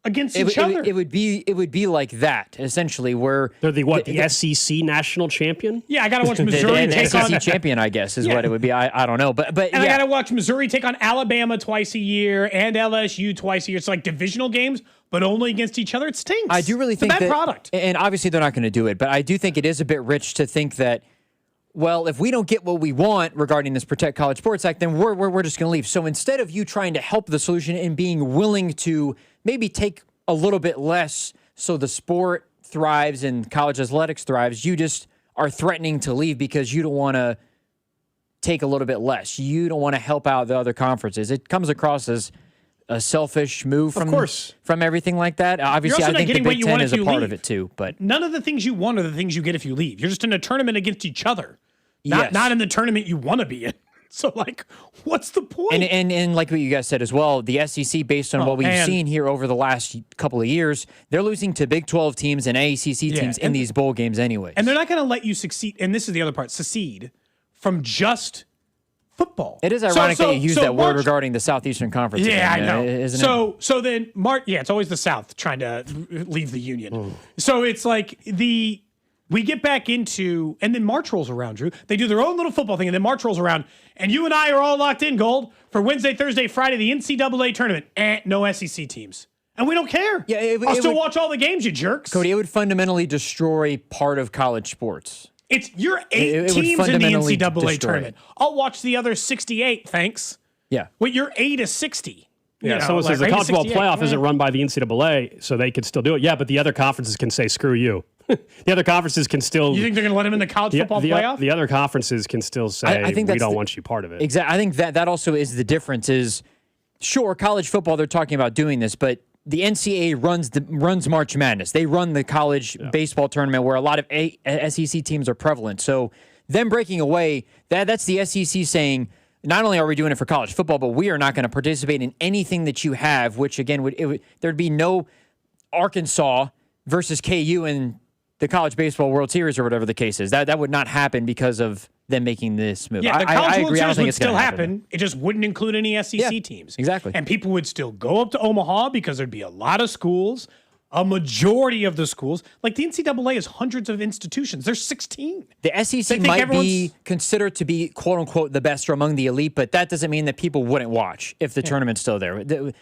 against each other. It would be like that, essentially, where they're the SEC national champion. Yeah, I got to watch Missouri take on SEC champion, I guess, is what it would be. I don't know, but I got to watch Missouri take on Alabama twice a year and LSU twice a year. It's like divisional games, but only against each other. It stinks. I do really think it's a bad product, and obviously they're not going to do it. But I do think it is a bit rich to think that, well, if we don't get what we want regarding this Protect College Sports Act, then we're just going to leave. So instead of you trying to help the solution and being willing to maybe take a little bit less so the sport thrives and college athletics thrives, you just are threatening to leave because you don't want to take a little bit less. You don't want to help out the other conferences. It comes across as a selfish move from everything like that. Obviously, I think the Big Ten is a part of it too. But none of the things you want are the things you get if you leave. You're just in a tournament against each other, not in the tournament you want to be in. So, what's the point? And like what you guys said as well, the SEC, based on what we've seen here over the last couple of years, they're losing to Big 12 teams and AACC teams in these bowl games anyway. And they're not going to let you succeed, and this is the other part, secede from just football. It is ironic that you use that word regarding the Southeastern Conference. Yeah, again, I know. Isn't it? So then, it's always the South trying to leave the Union. So it's we get back into, and then March rolls around, Drew. They do their own little football thing, and then March rolls around, and you and I are all locked in, Gold, for Wednesday, Thursday, Friday, the NCAA tournament. No SEC teams. And we don't care. Yeah, I'll still watch all the games, you jerks. Cody, it would fundamentally destroy part of college sports. You're 8 teams in the NCAA tournament. I'll watch the other 68, thanks. Yeah. Well, you're 8 of 60. Yeah, someone says the college football playoff isn't run by the NCAA, so they could still do it. Yeah, but the other conferences can say, screw you. The other conferences can still... You think they're going to let him in the college football playoff? The other conferences can still say, we don't want you part of it. Exactly. I think that also is the difference is, sure, college football, they're talking about doing this, but the NCAA runs March Madness. They run the college baseball tournament where a lot of SEC teams are prevalent. So them breaking away, that's the SEC saying, not only are we doing it for college football, but we are not going to participate in anything that you have, which again, there'd be no Arkansas versus KU in the College Baseball World Series or whatever the case is. That would not happen because of them making this move. Yeah, the College World Series would still happen. It just wouldn't include any SEC teams. Exactly. And people would still go up to Omaha because there'd be a lot of schools. A majority of the schools, like the NCAA is hundreds of institutions. There's 16. The SEC might be considered to be, quote unquote, the best or among the elite, but that doesn't mean that people wouldn't watch if the tournament's still there. The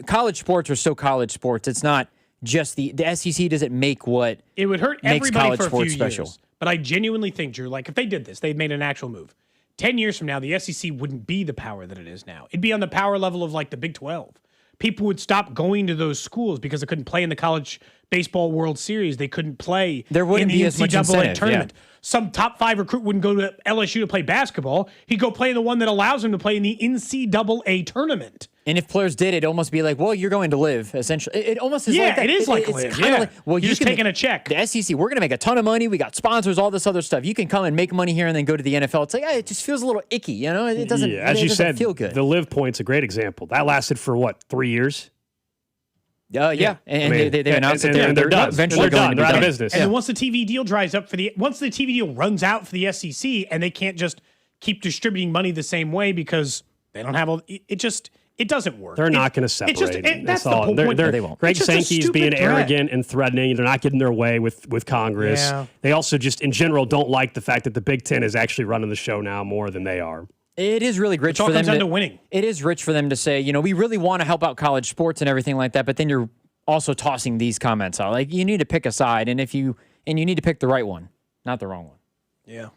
college sports are still college sports. It's not just the SEC doesn't make what it would hurt makes everybody college for a few sports special. years. But I genuinely think, Drew, like if they did this, they'd made an actual move. 10 years from now, the SEC wouldn't be the power that it is now. It'd be on the power level of like the Big 12. People would stop going to those schools because they couldn't play in the College Baseball World Series. They couldn't play there wouldn't in the be as much NCAA incentive, tournament. Some top 5 recruit wouldn't go to LSU to play basketball. He'd go play in the one that allows him to play in the NCAA tournament. And if players did, it'd almost be like, well, you're going to live, essentially. It almost is like that. It is like it's live. Kind of like, well, you're just taking a check. The SEC, we're going to make a ton of money. We got sponsors, all this other stuff. You can come and make money here and then go to the NFL. It's like, it just feels a little icky, you know? It doesn't, as you said, feel good. The live point's a great example. That lasted for, 3 years? Yeah. And they announced that they're done. eventually They're out of business. And then once the TV deal dries up once the TV deal runs out for the SEC and they can't just keep distributing money the same way because they don't have it doesn't work. They're not going to separate. That's the whole point. They won't. Greg Sankey's being arrogant and threatening. They're not getting their way with Congress. Yeah. They also just, in general, don't like the fact that the Big Ten is actually running the show now more than they are. It is really rich for them to winning. It is rich for them to say, we really want to help out college sports and everything like that, but then you're also tossing these comments out. Like, you need to pick a side, and you need to pick the right one, not the wrong one. Yeah.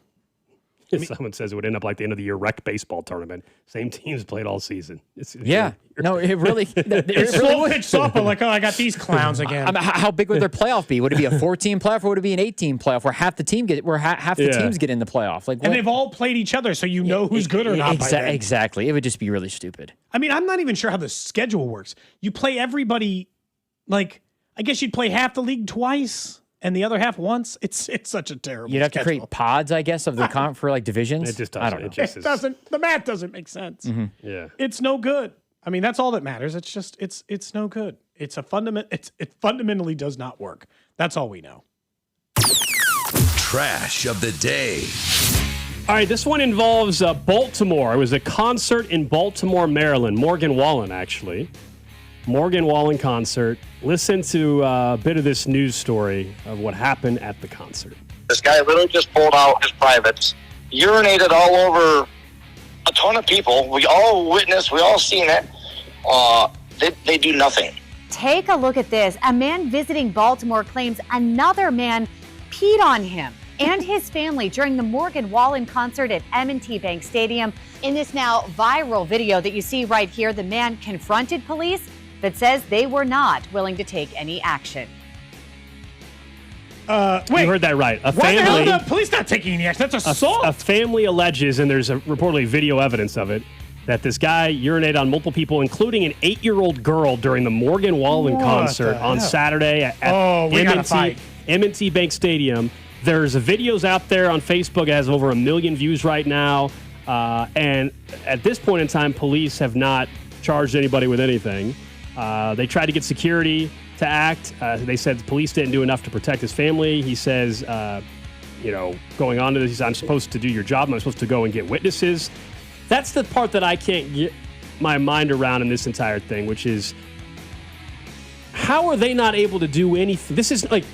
Someone says it would end up like the end of the year rec baseball tournament. Same teams played all season. No, it really. It's slow pitch softball. Like, I got these clowns again. How big would their playoff be? Would it be a 14 playoff or would it be an 18 playoff where half the teams get in the playoff? Like, and they've all played each other, so you know who's good or not. Exactly. It would just be really stupid. I mean, I'm not even sure how the schedule works. You play everybody. Like, I guess you'd play half the league twice and the other half once. It's such a terrible. You'd have schedule. to create pods, I guess, of the comp for like divisions. It just doesn't. I don't know. It doesn't. The math doesn't make sense. Mm-hmm. Yeah, it's no good. I mean, that's all that matters. It's just it's no good. It's a fundament. It fundamentally does not work. That's all we know. Trash of the day. All right, this one involves Baltimore. It was a concert in Baltimore, Maryland. Morgan Wallen, actually. Morgan Wallen concert. Listen to a bit of this news story of what happened at the concert. This guy literally just pulled out his privates, urinated all over a ton of people. We all witnessed, we all seen it. They do nothing. Take a look at this. A man visiting Baltimore claims another man peed on him and his family during the Morgan Wallen concert at M&T Bank Stadium. In this now viral video that you see right here, the man confronted police but says they were not willing to take any action. Wait. You heard that right. Why the hell are the police not taking any action? That's assault. A family alleges, and there's reportedly video evidence of it, that this guy urinated on multiple people, including an 8-year-old girl during the Morgan Wallen concert on Saturday at M&T Bank Stadium. There's videos out there on Facebook. It has over 1 million views right now. And at this point in time, police have not charged anybody with anything. They tried to get security to act. They said the police didn't do enough to protect his family. He says, going on to this, I'm supposed to do your job. I'm supposed to go and get witnesses. That's the part that I can't get my mind around in this entire thing, which is, how are they not able to do anything? This is like,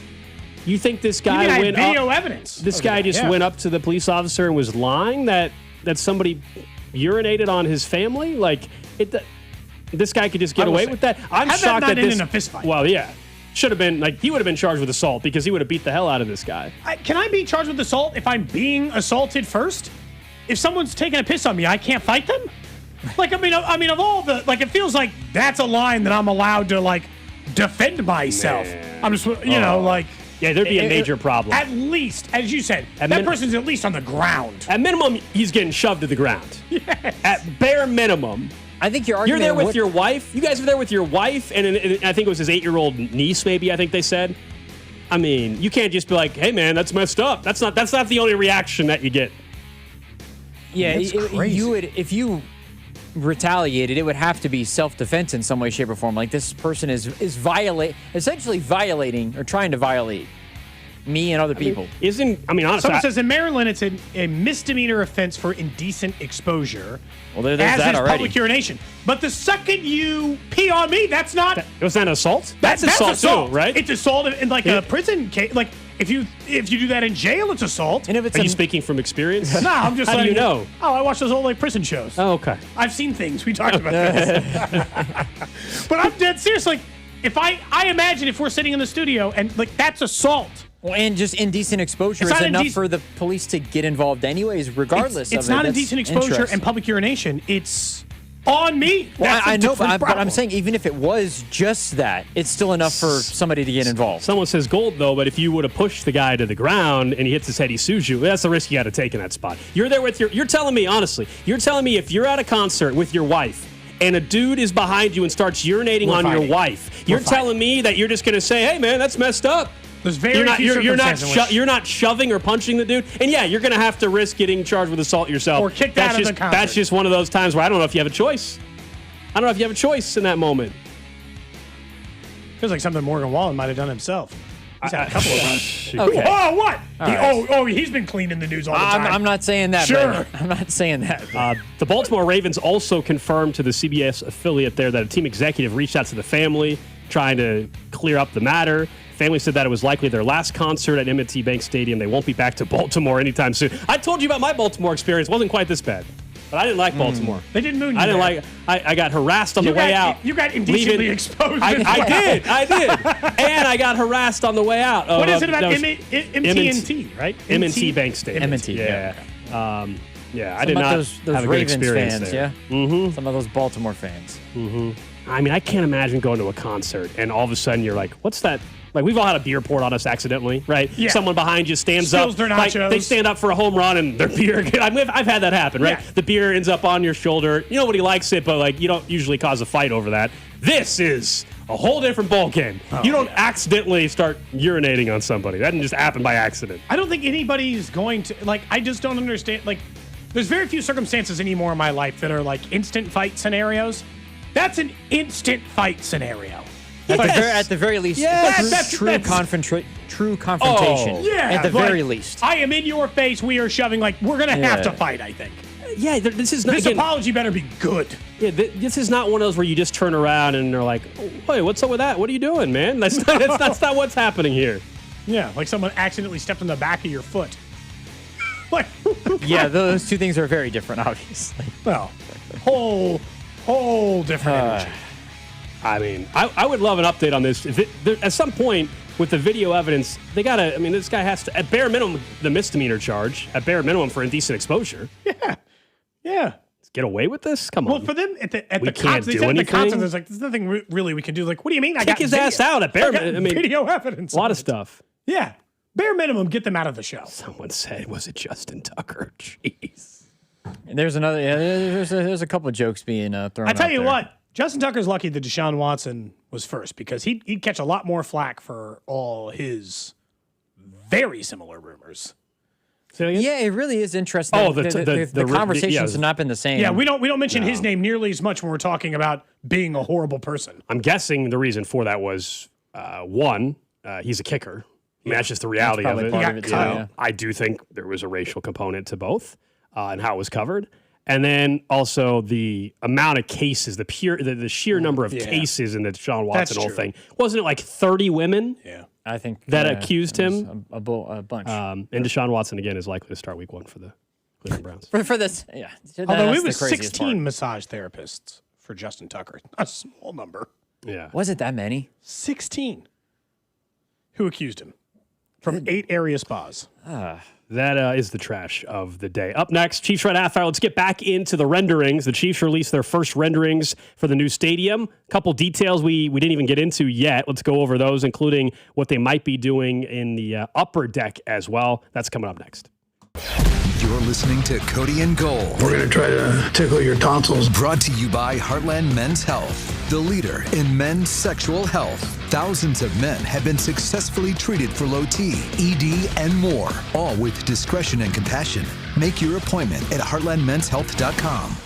you think this guy went video up, evidence? This guy just went up to the police officer and was lying that somebody urinated on his family? Like, this guy could just get away with that? I'm shocked that this. In a fist fight? Well, yeah. Should have been, he would have been charged with assault because he would have beat the hell out of this guy. Can I be charged with assault if I'm being assaulted first? If someone's taking a piss on me, I can't fight them? Like, I mean, of all the, like, it feels like that's a line that I'm allowed to, like, defend myself. Man. I'm just, you know, like. Yeah, there'd be a major problem. At least, as you said, that person's at least on the ground. At minimum, he's getting shoved to the ground. Yes. At bare minimum. I think your argument. You're there with your wife. You guys were there with your wife, and I think it was his 8-year-old niece. Maybe I think they said. I mean, you can't just be like, "Hey, man, that's messed up." That's not the only reaction that you get. Yeah, you would if you retaliated. It would have to be self-defense in some way, shape, or form. Like this person is essentially violating or trying to violate me and other people. Honestly, someone says in Maryland it's a misdemeanor offense for indecent exposure. Well, there's as that is already. public urination. But the second you pee on me, that's not. Was that an assault? That's assault assault too, right? It's assault in like a prison case. Like if you do that in jail, it's assault. And if it's Are you speaking from experience? No, I'm just. How do you know? Oh, I watch those old like prison shows. Oh, okay. I've seen things. We talked about this. But I'm dead serious. Like if I imagine if we're sitting in the studio and like that's assault. Well, and just indecent exposure is enough for the police to get involved anyways, regardless of it. It's not indecent exposure and public urination. It's on me. Well, I know, but I'm saying even if it was just that, it's still enough for somebody to get involved. Someone says Gold, though, but if you would have pushed the guy to the ground and he hits his head, he sues you. That's the risk you got to take in that spot. You're there with you're telling me, honestly, you're telling me if you're at a concert with your wife and a dude is behind you and starts urinating on your wife, you're telling me that you're just going to say, hey, man, that's messed up. There's you're not shoving or punching the dude, and yeah, you're going to have to risk getting charged with assault yourself. Or kicked out of the concert. That's just one of those times where I don't know if you have a choice. I don't know if you have a choice in that moment. Feels like something Morgan Wallen might have done himself. He's had a couple of times. Okay. Oh, what? Right. He's been cleaning the news all the time. I'm not saying that. Sure. I'm not saying that. The Baltimore Ravens also confirmed to the CBS affiliate there that a team executive reached out to the family trying to clear up the matter. Family said that it was likely their last concert at M&T Bank Stadium. They won't be back to Baltimore anytime soon. I told you about my Baltimore experience. It wasn't quite this bad. But I didn't like Baltimore. They didn't moon you. I didn't like. I got harassed on the way out. You got indecently exposed. I did, and I got harassed on the way out. What is it about M&T, right? M&T Bank Stadium. M&T, yeah. I did not those have a good Ravens experience fans, there. yeah. Mm-hmm. Some of those Baltimore fans. Mm-hmm. I mean, I can't imagine going to a concert and all of a sudden you're like, "What's that?" Like, we've all had a beer poured on us accidentally, right? Yeah. Someone behind you stands Spills up. their Like, nachos. they stand up for a home run and their beer. I've had that happen, right? Yeah. The beer ends up on your shoulder. Nobody likes it, but like you don't usually cause a fight over that. This is a whole different ball game. You don't accidentally start urinating on somebody. That didn't just happen by accident. I don't think anybody's going to, like, I just don't understand. Like, there's very few circumstances anymore in my life that are like instant fight scenarios. That's an instant fight scenario. At the very least, true confrontation. Oh, yeah, at the very least. I am in your face. We are shoving. Like, we're going to have to fight, I think. Yeah, this is not. This apology better be good. Yeah, this is not one of those where you just turn around and they're like, "Hey, what's up with that? What are you doing, man?" That's not what's happening here. Yeah, like someone accidentally stepped on the back of your foot. Like, yeah, those two things are very different, obviously. Well, whole different energy. I mean, I would love an update on this. At some point, with the video evidence, they gotta. I mean, this guy has to, at bare minimum, the misdemeanor charge. At bare minimum, for indecent exposure. Yeah. Get away with this? Come on. Well, for them at the can't concert, they do said at the anything? concert, there's like there's nothing really we can do. Like, what do you mean? I Kick got his video. ass out at bare I minimum. video evidence. A lot of stuff. Yeah, bare minimum, get them out of the show. Someone said, "Was it Justin Tucker?" Jeez. And there's another. Yeah, there's a couple of jokes being thrown. I tell out you there. what, Justin Tucker's lucky that Deshaun Watson was first because he'd catch a lot more flack for all his very similar rumors. Yeah, it really is interesting. Oh, the conversations have not been the same. Yeah, we don't mention his name nearly as much when we're talking about being a horrible person. I'm guessing the reason for that was one, he's a kicker. I mean, that's just the reality of it. I do think there was a racial component to both and how it was covered. And then also the amount of cases, the sheer number of cases in the Deshaun Watson whole thing. Wasn't it like 30 women? Yeah. I think that accused him. A bunch. And Deshaun Watson again is likely to start week 1 for the Cleveland Browns. for this, yeah. Although That's it was the craziest 16 part. massage therapists for Justin Tucker, a small number. Yeah. Was it that many? 16. Who accused him from 8 area spas? That is the trash of the day. Up next, Chiefs Red Half Hour. Let's get back into the renderings. The Chiefs released their first renderings for the new stadium. A couple details we didn't even get into yet. Let's go over those, including what they might be doing in the upper deck as well. That's coming up next. You're listening to Cody and Gold. We're going to try to tickle your tonsils. Brought to you by Heartland Men's Health, the leader in men's sexual health. Thousands of men have been successfully treated for low T, ED, and more, all with discretion and compassion. Make your appointment at heartlandmenshealth.com.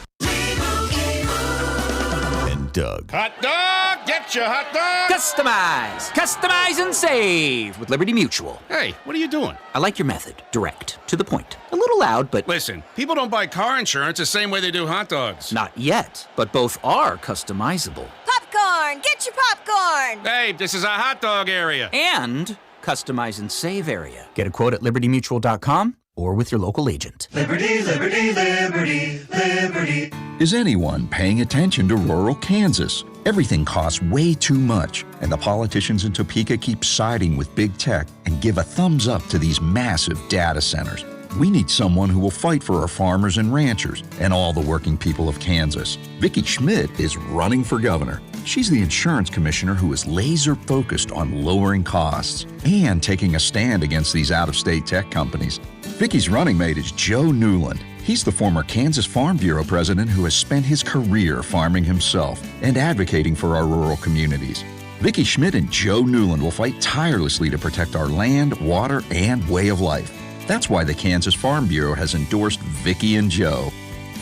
And Doug. Hot dog! Get your hot dog! Customize and save with Liberty Mutual. Hey, what are you doing? I like your method. Direct, to the point. A little loud, but... Listen, people don't buy car insurance the same way they do hot dogs. Not yet, but both are customizable. Popcorn! Get your popcorn! Hey, this is a hot dog area. And customize and save area. Get a quote at libertymutual.com or with your local agent. Liberty, liberty, liberty, liberty. Is anyone paying attention to rural Kansas? Everything costs way too much, and the politicians in Topeka keep siding with big tech and give a thumbs up to these massive data centers. We need someone who will fight for our farmers and ranchers and all the working people of Kansas. Vicki Schmidt is running for governor. She's the insurance commissioner who is laser focused on lowering costs and taking a stand against these out-of-state tech companies. Vicki's running mate is Joe Newland. He's the former Kansas Farm Bureau president who has spent his career farming himself and advocating for our rural communities. Vicki Schmidt and Joe Newland will fight tirelessly to protect our land, water, and way of life. That's why the Kansas Farm Bureau has endorsed Vicki and Joe.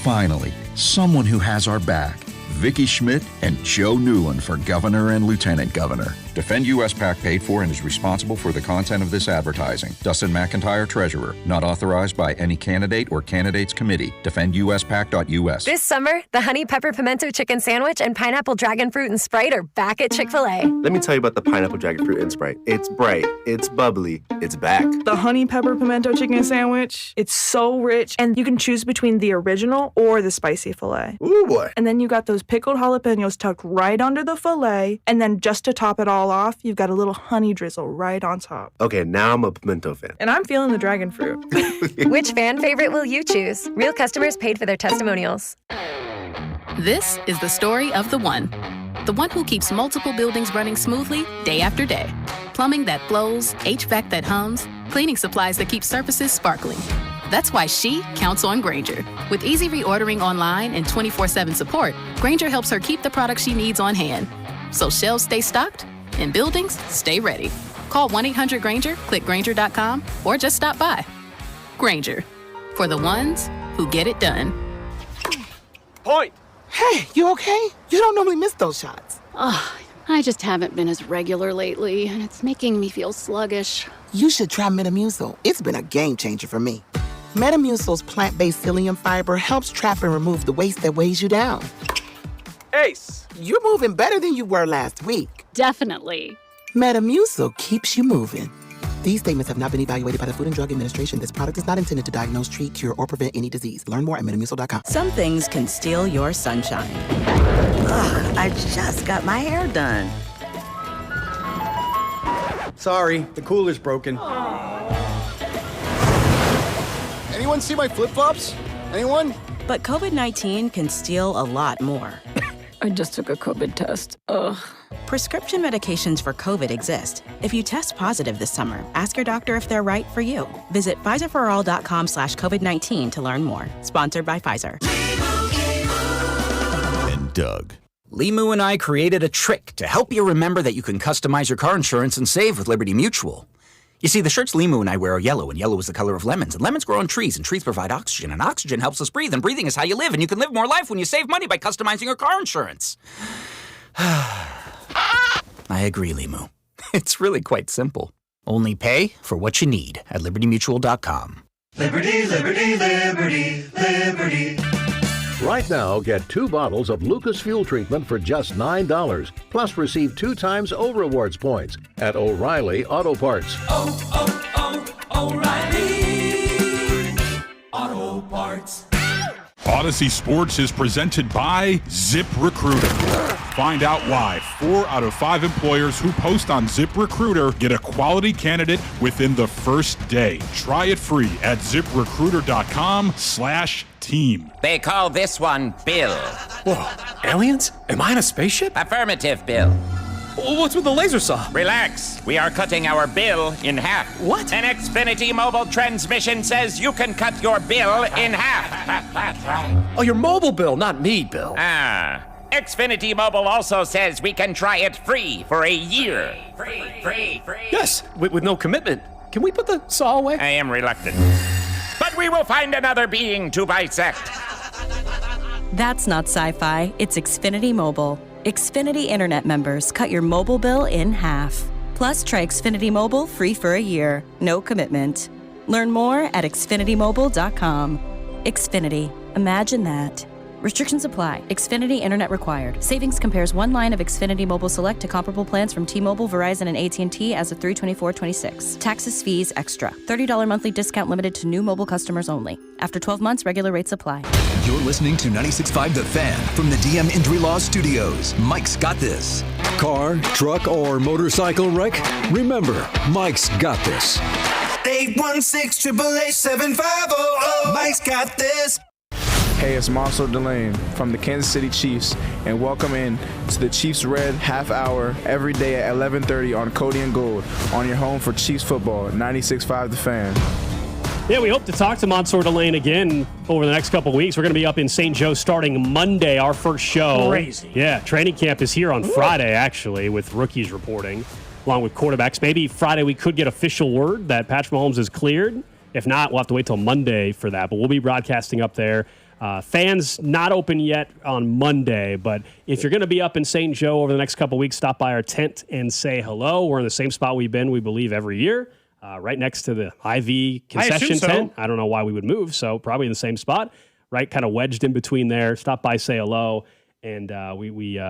Finally, someone who has our back. Vicki Schmidt and Joe Newland for governor and lieutenant governor. Defend US PAC paid for and is responsible for the content of this advertising. Dustin McIntyre, Treasurer. Not authorized by any candidate or candidates committee. DefendUSPAC.us. This summer, the Honey Pepper Pimento Chicken Sandwich and Pineapple Dragon Fruit and Sprite are back at Chick-fil-A. Let me tell you about the Pineapple Dragon Fruit and Sprite. It's bright, it's bubbly, it's back. The Honey Pepper Pimento Chicken Sandwich, it's so rich, and you can choose between the original or the spicy filet. Ooh, boy. And then you got those pickled jalapenos tucked right under the filet, and then just to top it all off, you've got a little honey drizzle right on top. Okay, now I'm a pimento fan. And I'm feeling the dragon fruit. Which fan favorite will you choose? Real customers paid for their testimonials. This is the story of the one who keeps multiple buildings running smoothly day after day. Plumbing that flows, HVAC that hums, cleaning supplies that keep surfaces sparkling. That's why she counts on Grainger. With easy reordering online and 24/7 support, Grainger helps her keep the products she needs on hand. So shelves stay stocked and buildings stay ready. Call 1-800-GRAINGER, click Grainger.com, or just stop by. Grainger, for the ones who get it done. Point! Hey, you okay? You don't normally miss those shots. Ugh, I just haven't been as regular lately, and it's making me feel sluggish. You should try Metamucil. It's been a game changer for me. Metamucil's plant-based psyllium fiber helps trap and remove the waste that weighs you down. Ace, you're moving better than you were last week. Definitely. Metamucil keeps you moving. These statements have not been evaluated by the Food and Drug Administration. This product is not intended to diagnose, treat, cure, or prevent any disease. Learn more at Metamucil.com. Some things can steal your sunshine. Ugh, I just got my hair done. Sorry, the cooler's broken. Anyone see my flip-flops? Anyone? But COVID-19 can steal a lot more. I just took a COVID test. Ugh. Prescription medications for COVID exist. If you test positive this summer, ask your doctor if they're right for you. Visit PfizerForAll.com/COVID-19 to learn more. Sponsored by Pfizer. And Doug. Limu and I created a trick to help you remember that you can customize your car insurance and save with Liberty Mutual. You see, the shirts Limu and I wear are yellow, and yellow is the color of lemons. And lemons grow on trees, and trees provide oxygen. And oxygen helps us breathe, and breathing is how you live. And you can live more life when you save money by customizing your car insurance. I agree, Limu. It's really quite simple. Only pay for what you need at libertymutual.com. Liberty, liberty, liberty, liberty. Right now, get 2 bottles of Lucas Fuel Treatment for just $9. Plus, receive 2 times O-Rewards points at O'Reilly Auto Parts. O'Reilly Auto Parts. Odyssey Sports is presented by ZipRecruiter. Find out why 4 out of 5 employers who post on ZipRecruiter get a quality candidate within the first day. Try it free at ZipRecruiter.com/team. They call this one Bill. Whoa, aliens? Am I in a spaceship? Affirmative, Bill. What's with the laser saw? Relax. We are cutting our bill in half. What? An Xfinity mobile transmission says you can cut your bill in half. Oh, your mobile bill, not me, Bill. Xfinity Mobile also says we can try it free for a year. Free. Yes, with no commitment. Can we put the saw away? I am reluctant. But we will find another being to bisect. That's not sci-fi, it's Xfinity Mobile. Xfinity Internet members cut your mobile bill in half. Plus, try Xfinity Mobile free for a year. No commitment. Learn more at xfinitymobile.com. Xfinity. Imagine that. Restrictions apply. Xfinity Internet required. Savings compares one line of Xfinity Mobile Select to comparable plans from T-Mobile, Verizon, and AT&T as of 3/24/26. Taxes, fees, extra. $30 monthly discount limited to new mobile customers only. After 12 months, regular rates apply. You're listening to 96.5 The Fan from the DM Injury Law Studios. Mike's got this. Car, truck, or motorcycle wreck? Remember, Mike's got this. 816-888-7500. Mike's got this. Hey, it's Marcel Delane from the Kansas City Chiefs, and welcome in to the Chiefs Red Half Hour every day at 11:30 on Cody and Gold on your home for Chiefs football, 96.5 The Fan. Yeah, we hope to talk to Mansour Delane again over the next couple of weeks. We're going to be up in St. Joe starting Monday, our first show. Crazy. Yeah, training camp is here on Friday, actually, with rookies reporting, along with quarterbacks. Maybe Friday we could get official word that Patrick Mahomes is cleared. If not, we'll have to wait till Monday for that, but we'll be broadcasting up there. Fans not open yet on Monday, but if you're going to be up in St. Joe over the next couple of weeks, stop by our tent and say hello. We're in the same spot we've been, we believe, every year, right next to the IV concession tent. I don't know why we would move, so probably in the same spot, right, kind of wedged in between there. Stop by, say hello, and we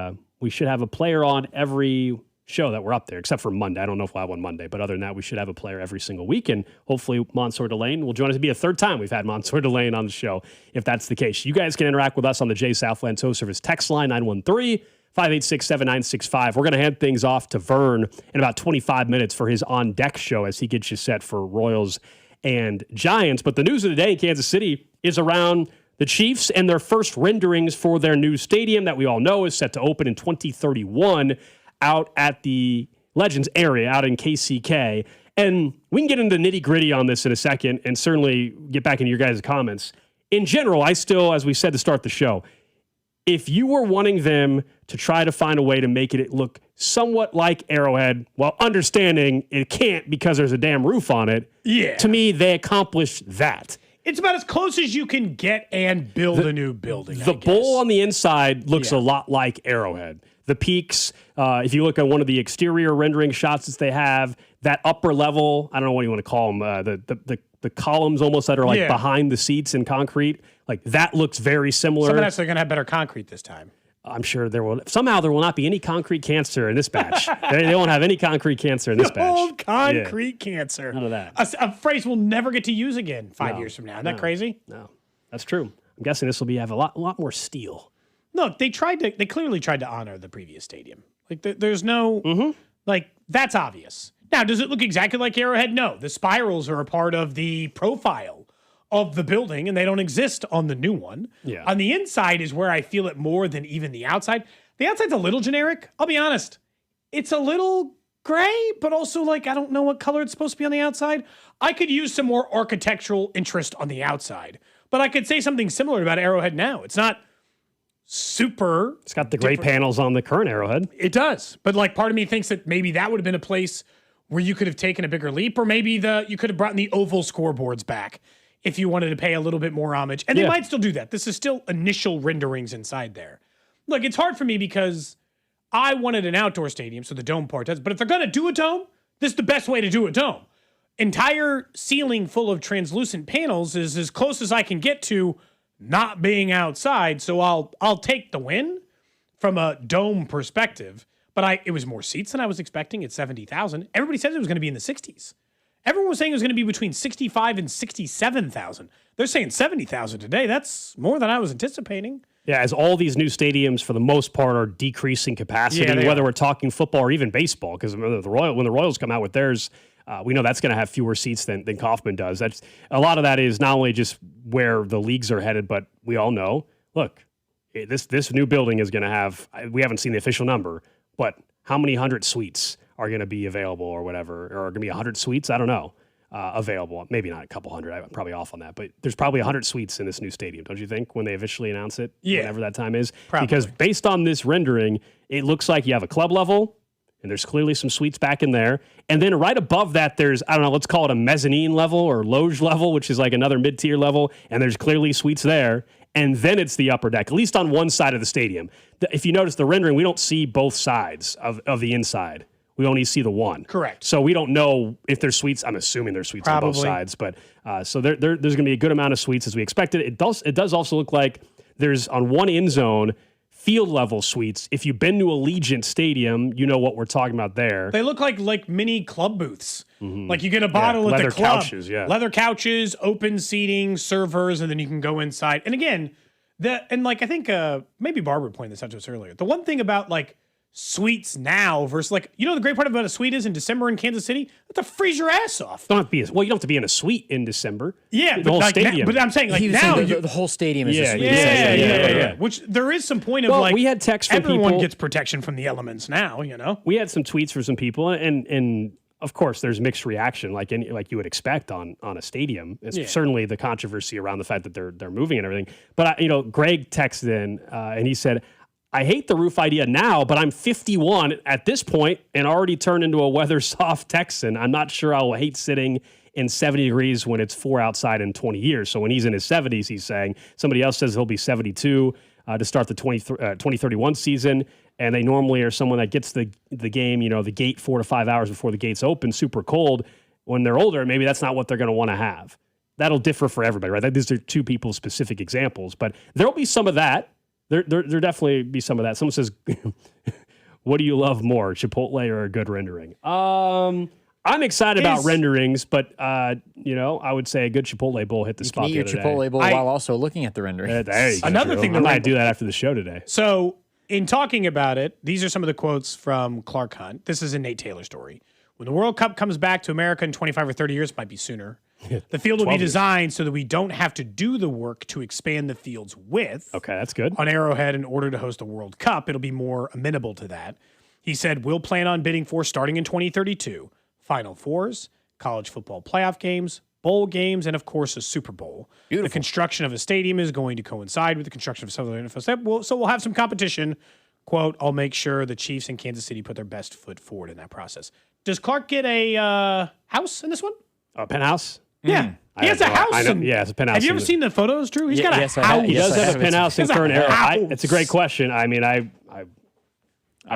should have a player on every show that we're up there, except for Monday. I don't know if we'll have one Monday, but other than that, we should have a player every single week, and hopefully Mansour Delane will join us. To be a third time we've had Mansour Delane on the show, if that's the case. You guys can interact with us on the J Southland Tow Service text line, 913-586-7965. We're going to hand things off to Vern in about 25 minutes for his on-deck show as he gets you set for Royals and Giants. But the news of the day in Kansas City is around the Chiefs and their first renderings for their new stadium that we all know is set to open in 2031 out at the Legends area, out in KCK. And we can get into the nitty-gritty on this in a second and certainly get back into your guys' comments. In general, I still, as we said to start the show, if you were wanting them to try to find a way to make it look somewhat like Arrowhead, while understanding it can't because there's a damn roof on it, to me, they accomplished that. It's about as close as you can get and build a new building. The bowl on the inside looks a lot like Arrowhead. The peaks, if you look at one of the exterior rendering shots that they have, that upper level, I don't know what you want to call them, the columns almost that are like behind the seats in concrete, like that looks very similar. Some of that's they're going to have better concrete this time. I'm sure there will not be any concrete cancer in this batch. they won't have any concrete cancer in this batch. Old concrete cancer. None of that. A phrase we'll never get to use again 5 years from now. Isn't that crazy? No, that's true. I'm guessing this will have a lot more steel. Look, they clearly tried to honor the previous stadium. Like there's no, like that's obvious. Now, does it look exactly like Arrowhead? No. The spirals are a part of the profile of the building and they don't exist on the new one. Yeah. On the inside is where I feel it more than even the outside. The outside's a little generic. I'll be honest. It's a little gray, but also like, I don't know what color it's supposed to be on the outside. I could use some more architectural interest on the outside, but I could say something similar about Arrowhead now. It's not super. It's got the great panels on the current Arrowhead. It does. But like part of me thinks that maybe that would have been a place where you could have taken a bigger leap, or maybe you could have brought the oval scoreboards back if you wanted to pay a little bit more homage. And they might still do that. This is still initial renderings inside there. Look, it's hard for me because I wanted an outdoor stadium, so the dome part does. But if they're going to do a dome, this is the best way to do a dome. Entire ceiling full of translucent panels is as close as I can get to not being outside, so I'll take the win from a dome perspective. But it was more seats than I was expecting at 70,000. Everybody said it was going to be in the 60s. Everyone was saying it was going to be between 65 and 67,000. They're saying 70,000 today. That's more than I was anticipating. Yeah, as all these new stadiums, for the most part, are decreasing capacity, Yeah, whether we're talking football or even baseball, because when the Royals come out with theirs, we know that's going to have fewer seats than Kauffman does. That's a lot of that is not only just where the leagues are headed, but we all know, look, this new building is going to have, we haven't seen the official number, but how many 100 suites are going to be available or whatever, or going to be 100 suites? I don't know. Available. Maybe not a couple hundred. I'm probably off on that, but there's probably 100 suites in this new stadium, don't you think, when they officially announce it? Yeah. Whenever that time is. Probably. Because based on this rendering, it looks like you have a club level, and there's clearly some suites back in there. And then right above that, there's, I don't know, let's call it a mezzanine level or loge level, which is like another mid-tier level, and there's clearly suites there. And then it's the upper deck, at least on one side of the stadium. If you notice the rendering, we don't see both sides of the inside. We only see the one. Correct. So we don't know if there's suites. I'm assuming there's suites on both sides. But so there's going to be a good amount of suites as we expected. It does also look like there's on one end zone field level suites. If you've been to Allegiant Stadium, you know what we're talking about there. They look like mini club booths. Mm-hmm. Like you get a bottle at the club. Couches, yeah. Leather couches, open seating, servers, and then you can go inside. And again, I think maybe Barbara pointed this out to us earlier. The one thing about like suites now versus the great part about a suite is in December in Kansas City, you have to freeze your ass off. You don't have to be in a suite in December. Yeah, the whole stadium. But I'm saying the whole stadium is a suite. Yeah. Which there is some point of we had texts from everyone people, gets protection from the elements now. We had some tweets from some people, and of course there's mixed reaction like you would expect on a stadium. It's certainly the controversy around the fact that they're moving and everything. But Greg texted in and he said, I hate the roof idea now, but I'm 51 at this point and already turned into a weather-soft Texan. I'm not sure I'll hate sitting in 70 degrees when it's 4 outside in 20 years. So when he's in his 70s, he's saying. Somebody else says he'll be 72 to start the 2031 season, and they normally are someone that gets the game, the gate 4 to 5 hours before the gates open, super cold. When they're older, maybe that's not what they're going to want to have. That'll differ for everybody, right? These are two people's specific examples, but there'll be some of that. There definitely be some of that. Someone says, what do you love more, Chipotle or a good rendering? I'm excited about renderings, but, I would say a good Chipotle bowl hit the spot the other day. You can eat your Chipotle bowl while also looking at the rendering. There you go. Another thing I might do that after the show today. So in talking about it, these are some of the quotes from Clark Hunt. This is a Nate Taylor story. When the World Cup comes back to America in 25 or 30 years, might be sooner, the field will be designed so that we don't have to do the work to expand the field's width. Okay, that's good. On Arrowhead in order to host the World Cup. It'll be more amenable to that. He said, we'll plan on bidding for, starting in 2032, Final Fours, college football playoff games, bowl games, and of course a Super Bowl. Beautiful. The construction of a stadium is going to coincide with the construction of some other NFL. So we'll have some competition. Quote, I'll make sure the Chiefs in Kansas City put their best foot forward in that process. Does Clark get a house in this one? A penthouse? Yeah. He has a house. It's a penthouse. Have you ever seen the photos, Drew? He's got a house. He does have a penthouse in current era. It's a great question. I mean, I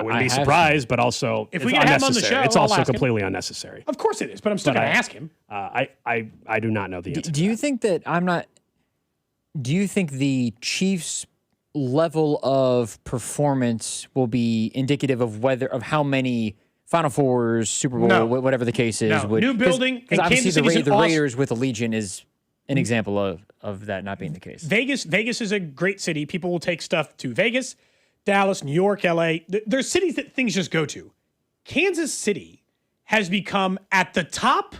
wouldn't be surprised, but also if we get him on the show, it's also completely unnecessary. Of course it is, but I'm still going to ask him. I do not know the answer. Do you think that do you think the Chiefs' level of performance will be indicative of how many Final Fours, Super Bowl, whatever the case is? No. New building. Because obviously the Raiders with Allegiant is an example of that not being the case. Vegas is a great city. People will take stuff to Vegas, Dallas, New York, LA. There's cities that things just go to. Kansas City has become at the top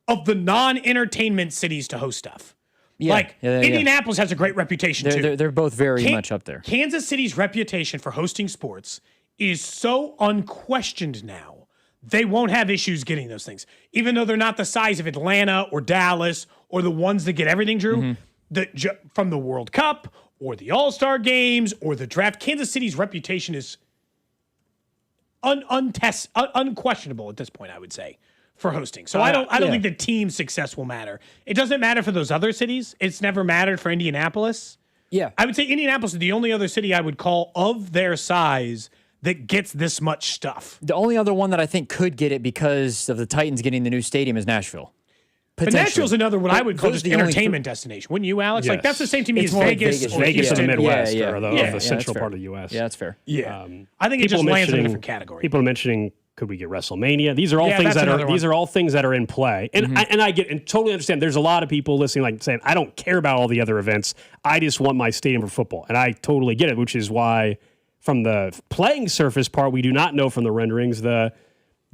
of the non-entertainment cities to host stuff. Indianapolis has a great reputation too. They're both very much up there. Kansas City's reputation for hosting sports is so unquestioned now. They won't have issues getting those things. Even though they're not the size of Atlanta or Dallas or the ones that get everything, Drew, from the World Cup or the All-Star games or the draft, Kansas City's reputation is unquestionable at this point, I would say, for hosting. So I don't think the team success will matter. It doesn't matter for those other cities. It's never mattered for Indianapolis. Yeah. I would say Indianapolis is the only other city I would call of their size that gets this much stuff. The only other one that I think could get it because of the Titans getting the new stadium is Nashville. But Nashville's another one I would call just entertainment destination. Wouldn't you, Alex? Yes. Like, that's the same to me as Vegas. Vegas or in the Midwest or Yeah, the central part of the U.S. Yeah, that's fair. Yeah. I think it just lands in a different category. People are mentioning Could we get WrestleMania? These are all things that are in play. And I get and totally understand. There's a lot of people listening, like saying, I don't care about all the other events. I just want my stadium for football. And I totally get it, which is why from the playing surface part, we do not know from the renderings the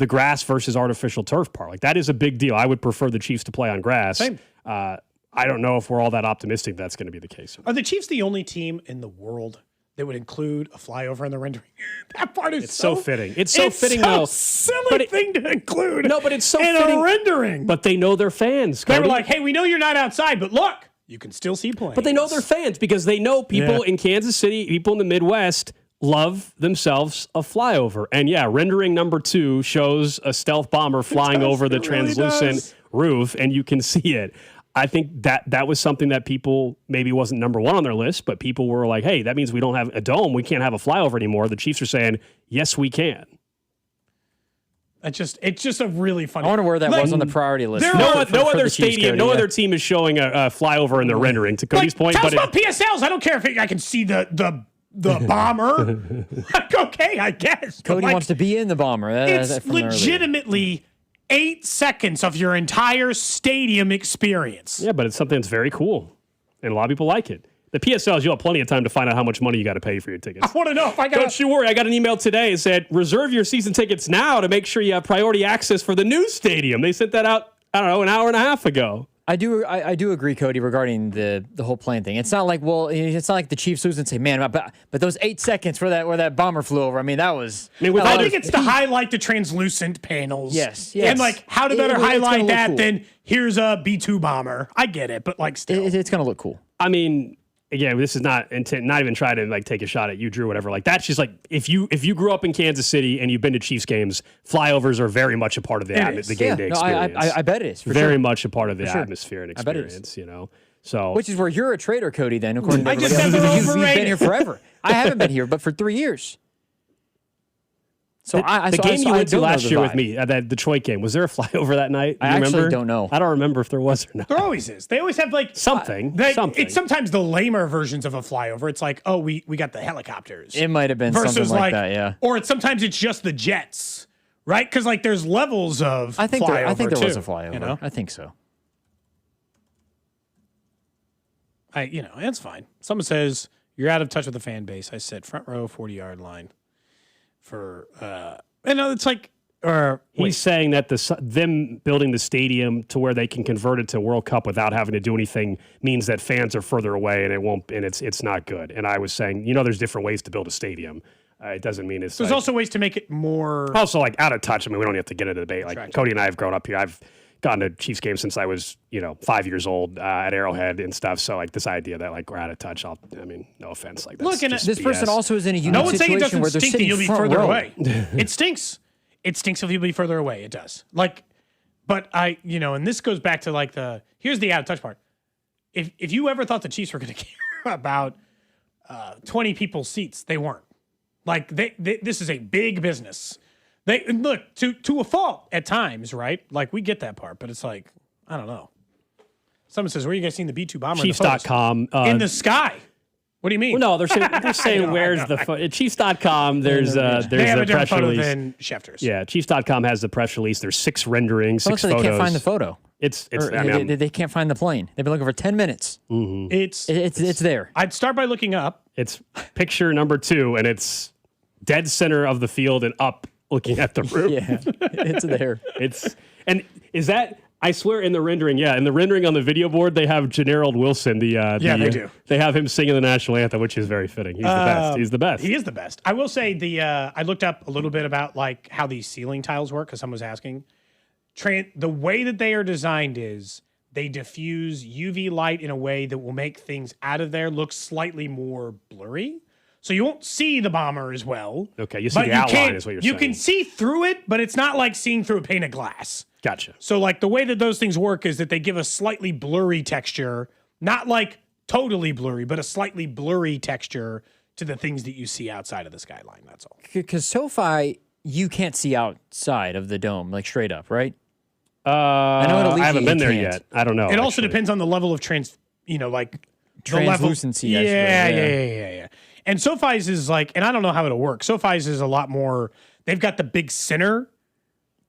grass versus artificial turf part. Like that is a big deal. I would prefer the Chiefs to play on grass. Same. I don't know if we're all that optimistic that's going to be the case. Are the Chiefs the only team in the world that would include a flyover in the rendering? That part is so fitting. It's so fitting, so though. Silly thing to include. No, but it's so in fitting. a rendering. But they know their fans. They Cody. were like, "Hey, we know you're not outside, but look, you can still see planes." But they know their fans because they know people in Kansas City, people in the Midwest love themselves a flyover. And yeah, rendering number 2 shows a stealth bomber flying over the translucent roof, and you can see it. I think that was something that people maybe wasn't number 1 on their list, but people were like, hey, that means we don't have a dome. We can't have a flyover anymore. The Chiefs are saying, yes, we can. It's just a really funny. I wonder where that was on the priority list. No other stadium, no other team is showing a flyover in their rendering, to Cody's point. Tell us about PSLs. I don't care if I can see the bomber. Like, okay, I guess. Cody wants to be in the bomber. It's legitimately 8 seconds of your entire stadium experience. Yeah, but it's something that's very cool, and a lot of people like it. The PSLs, you'll have plenty of time to find out how much money you got to pay for your tickets. I want to know if I got. Don't you worry. I got an email today that said, reserve your season tickets now to make sure you have priority access for the new stadium. They sent that out, I don't know, an hour and a half ago. I do agree, Cody, regarding the whole plane thing. It's not like the Chiefs lose and say, man, but those 8 seconds where that bomber flew over. I mean, that was. I think it's to highlight the translucent panels. Yes. And like, how to better highlight that than here's a B-2 bomber. I get it, but like, still, it's gonna look cool. I mean, again, this is not even try to like take a shot at you, Drew, whatever. Like that's just like if you grew up in Kansas City and you've been to Chiefs games, flyovers are very much a part of the game day experience. I bet it is. Very much a part of the atmosphere and experience. You know, so which is where you're a traitor, Cody. Then according to I just said they're overrated. You've been here forever. I haven't been here, but for 3 years. So the game you went to last year with me, that Detroit game, was there a flyover that night? I actually don't know. I don't remember if there was or not. There always is. They always have like something. It's sometimes the lamer versions of a flyover. It's like, oh, we got the helicopters. It might have been something like that, yeah. Or sometimes it's just the jets, right? Because like there's levels of. I think there was a too, flyover. You know? I think so. It's fine. Someone says you're out of touch with the fan base. I said front row, 40-yard line. For it's like he's saying that them building the stadium to where they can convert it to World Cup without having to do anything means that fans are further away and it's not good. And I was saying, there's different ways to build a stadium. It doesn't mean it's. There's also ways to make it more. Also, like out of touch. I mean, we don't have to get into the debate. Like Cody and I have grown up here. I've gone to Chiefs games since I was 5 years old at Arrowhead and stuff. So like this idea that like we're out of touch. No offense. Like look, and this person also is in a unique no one's saying it situation doesn't where they're stink sitting that you'll be front further row. away. It stinks. It stinks if you'll be further away. It does. Like, but and this goes back to like here's the out of touch part. If you ever thought the Chiefs were going to care about 20 people's seats, they weren't. Like this is a big business. They look to a fault at times, right? Like we get that part, but it's like I don't know. Someone says, "Where are you guys seeing the B-2 bomber?" Chiefs.com in the sky. What do you mean? Well, no, they're saying where's the Chiefs.com? There's a press release. Than Schefter's. Yeah, Chiefs.com has the press release. There's 6 renderings, 6 photos. They can't find the photo. They can't find the plane. They've been looking for 10 minutes. Mm-hmm. It's there. I'd start by looking up. It's picture number 2, and it's dead center of the field and up, looking at the roof. Yeah, it's there. Is that? I swear in the rendering, in the rendering on the video board, they have Generald Wilson. They do. They have him singing the national anthem, which is very fitting. He's the best. He's the best. He is the best. I will say I looked up a little bit about like how these ceiling tiles work because someone was asking. The way that they are designed is they diffuse UV light in a way that will make things out of there look slightly more blurry. So you won't see the bomber as well. Okay, you see the outline is what you're saying. You can see through it, but it's not like seeing through a pane of glass. Gotcha. So like the way that those things work is that they give a slightly blurry texture, not like totally blurry, but a slightly blurry texture to the things that you see outside of the skyline. That's all. Because SoFi, you can't see outside of the dome, like straight up, right? I know I haven't been there yet. I don't know. It also depends on the level of translucency. Yeah. And SoFi's is like, and I don't know how it'll work. SoFi's is a lot more. They've got the big center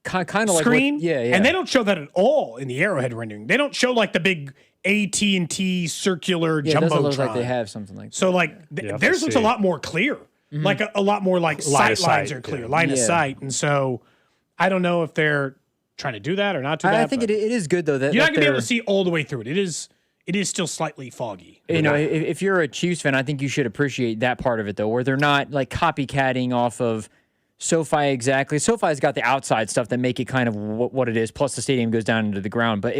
kind of screen. Like yeah. And they don't show that at all in the Arrowhead rendering. They don't show like the big AT&T circular It doesn't look jumbotron. like they have something like that. So like theirs looks a lot more clear. Like a lot more like sight lines are clear, line of sight. And so I don't know if they're trying to do that or not do that. I think it is good though that you're not that gonna be able to see all the way through it. It is still slightly foggy. You know, if you're a Chiefs fan, I think you should appreciate that part of it though, where they're not like copycatting off of SoFi exactly. SoFi's got the outside stuff that make it kind of what it is. Plus the stadium goes down into the ground, but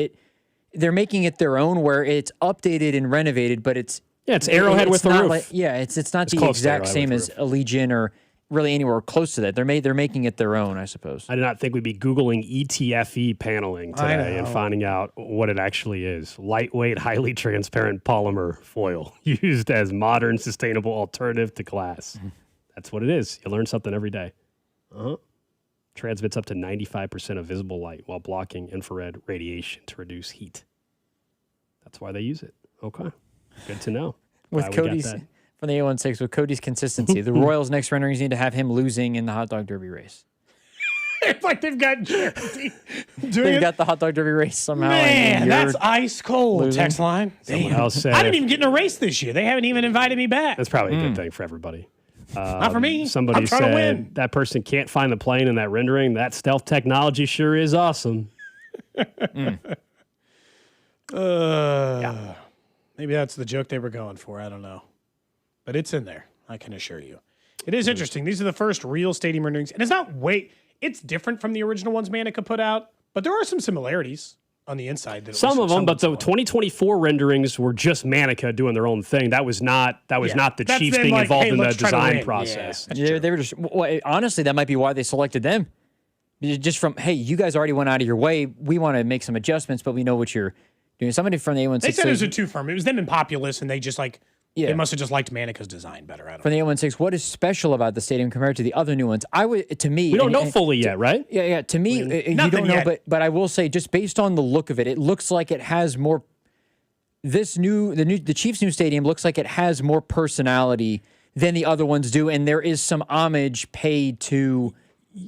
they're making it their own where it's updated and renovated, but it's Arrowhead with the roof. Like, it's not the exact same as Allegiant or really anywhere close to that. They're making it their own, I suppose. I did not think we'd be Googling ETFE paneling today and finding out what it actually is. Lightweight, highly transparent polymer foil used as modern, sustainable alternative to glass. That's what it is. You learn something every day. Transmits up to 95% of visible light while blocking infrared radiation to reduce heat. That's why they use it. Okay. Good to know. With Cody's from the A16, with Cody's consistency, the Royals' next renderings need to have him losing in the hot dog derby race. It's like they've got Jeremy They've got the hot dog derby race somehow. Man, that's ice cold. losing. Text line. Someone else said, I didn't even get in a race this year. They haven't even invited me back. That's probably a good thing for everybody. Not for me. Somebody I'm trying to said win. that person can't find the plane in that rendering. That stealth technology sure is awesome. Maybe that's the joke they were going for. I don't know. But it's in there, I can assure you. It is interesting. These are the first real stadium renderings. And it's different from the original ones Manica put out, but there are some similarities on the inside. That Some of them, but the 2024 renderings were just Manica doing their own thing. That was not the That's Chiefs them being like, involved hey, in the let's try to design win. process. Yeah, they were just honestly, that might be why they selected them. Just from, hey, you guys already went out of your way. We want to make some adjustments, but we know what you're doing. Somebody from the A16. They said it was a two firm. It was them and Populous, and they just they must have just liked Manica's design better. I don't know. From the A16, what is special about the stadium compared to the other new ones? We don't know fully yet, right? Yeah. To me, you don't know, but I will say, just based on the look of it, it looks like it has more. The Chiefs' new stadium looks like it has more personality than the other ones do, and there is some homage paid to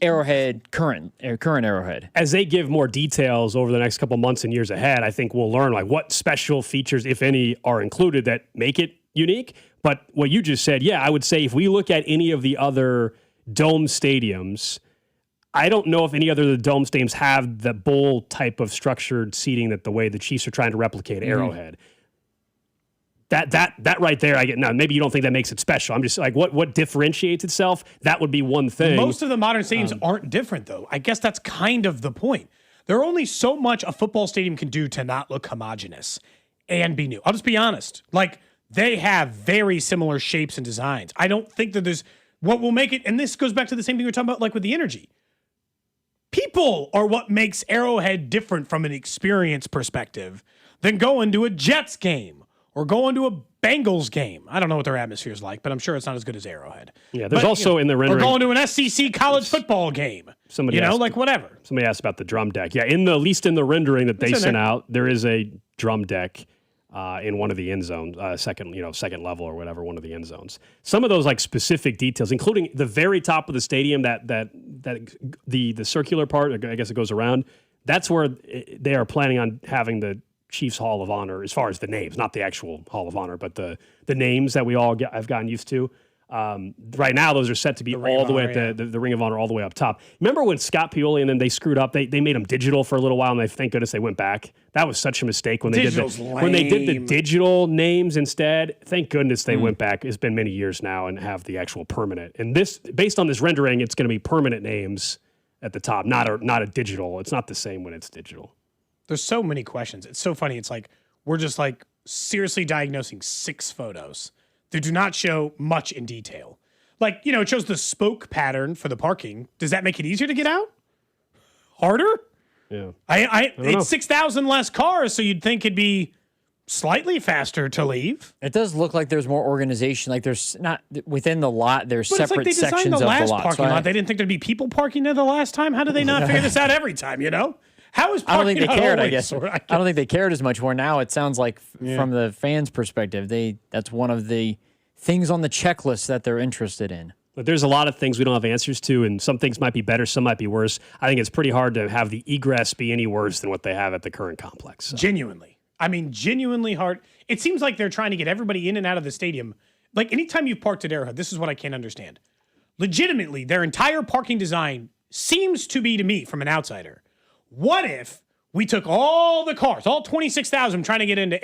Arrowhead, current Arrowhead. As they give more details over the next couple months and years ahead, I think we'll learn like what special features, if any, are included that make it unique. But what you just said, I would say if we look at any of the other dome stadiums, I don't know if any other of the dome stadiums have the bowl type of structured seating that the way the Chiefs are trying to replicate Arrowhead. That right there, I get. Now, maybe you don't think that makes it special. I'm just like, what differentiates itself? That would be one thing. Most of the modern stadiums aren't different, though. I guess that's kind of the point. There are only so much a football stadium can do to not look homogenous and be new. I'll just be honest. Like, they have very similar shapes and designs. I don't think that there's what will make it. And this goes back to the same thing we were talking about, like with the energy. People are what makes Arrowhead different from an experience perspective than going to a Jets game or going to a Bengals game. I don't know what their atmosphere is like, but I'm sure it's not as good as Arrowhead. Yeah, there's also in the rendering. Or going to an SEC college football game. Somebody asked, whatever. Somebody asked about the drum deck. Yeah, at least in the rendering that they sent out, there is a drum deck in one of the end zones, second level or whatever, one of the end zones. Some of those like specific details, including the very top of the stadium, that the circular part, I guess it goes around. That's where they are planning on having the Chiefs Hall of Honor, as far as the names, not the actual Hall of Honor, but the names that we all have gotten used to. Right now, those are set to be all the way at the Ring of Honor, all the way up top. Remember when Scott Pioli and then they screwed up? They made them digital for a little while, and thank goodness they went back. That was such a mistake when they did the digital names instead. Thank goodness they went back. It's been many years now and have the actual permanent. And this, based on this rendering, it's going to be permanent names at the top, not a digital. It's not the same when it's digital. There's so many questions. It's so funny. It's like we're just like seriously diagnosing 6 photos. They do not show much in detail. Like, it shows the spoke pattern for the parking. Does that make it easier to get out? Harder? Yeah. It's 6,000 less cars, so you'd think it'd be slightly faster to leave. It does look like there's more organization. Like there's not within the lot. There's but separate it's like they sections designed the last of the lot. parking lot. They didn't think there'd be people parking there the last time. How did they not figure this out every time? How is I don't parking think they cared. I always? guess I don't think they cared as much. Where now it sounds like from the fans' perspective, that's one of the things on the checklist that they're interested in. But there's a lot of things we don't have answers to, and some things might be better, some might be worse. I think it's pretty hard to have the egress be any worse than what they have at the current complex. So. Genuinely. I mean, genuinely hard. It seems like they're trying to get everybody in and out of the stadium. Like, anytime you've parked at Arrowhead, this is what I can't understand. Legitimately, their entire parking design seems to be, to me, from an outsider, what if we took all the cars, all 26,000 trying to get into Arrowhead,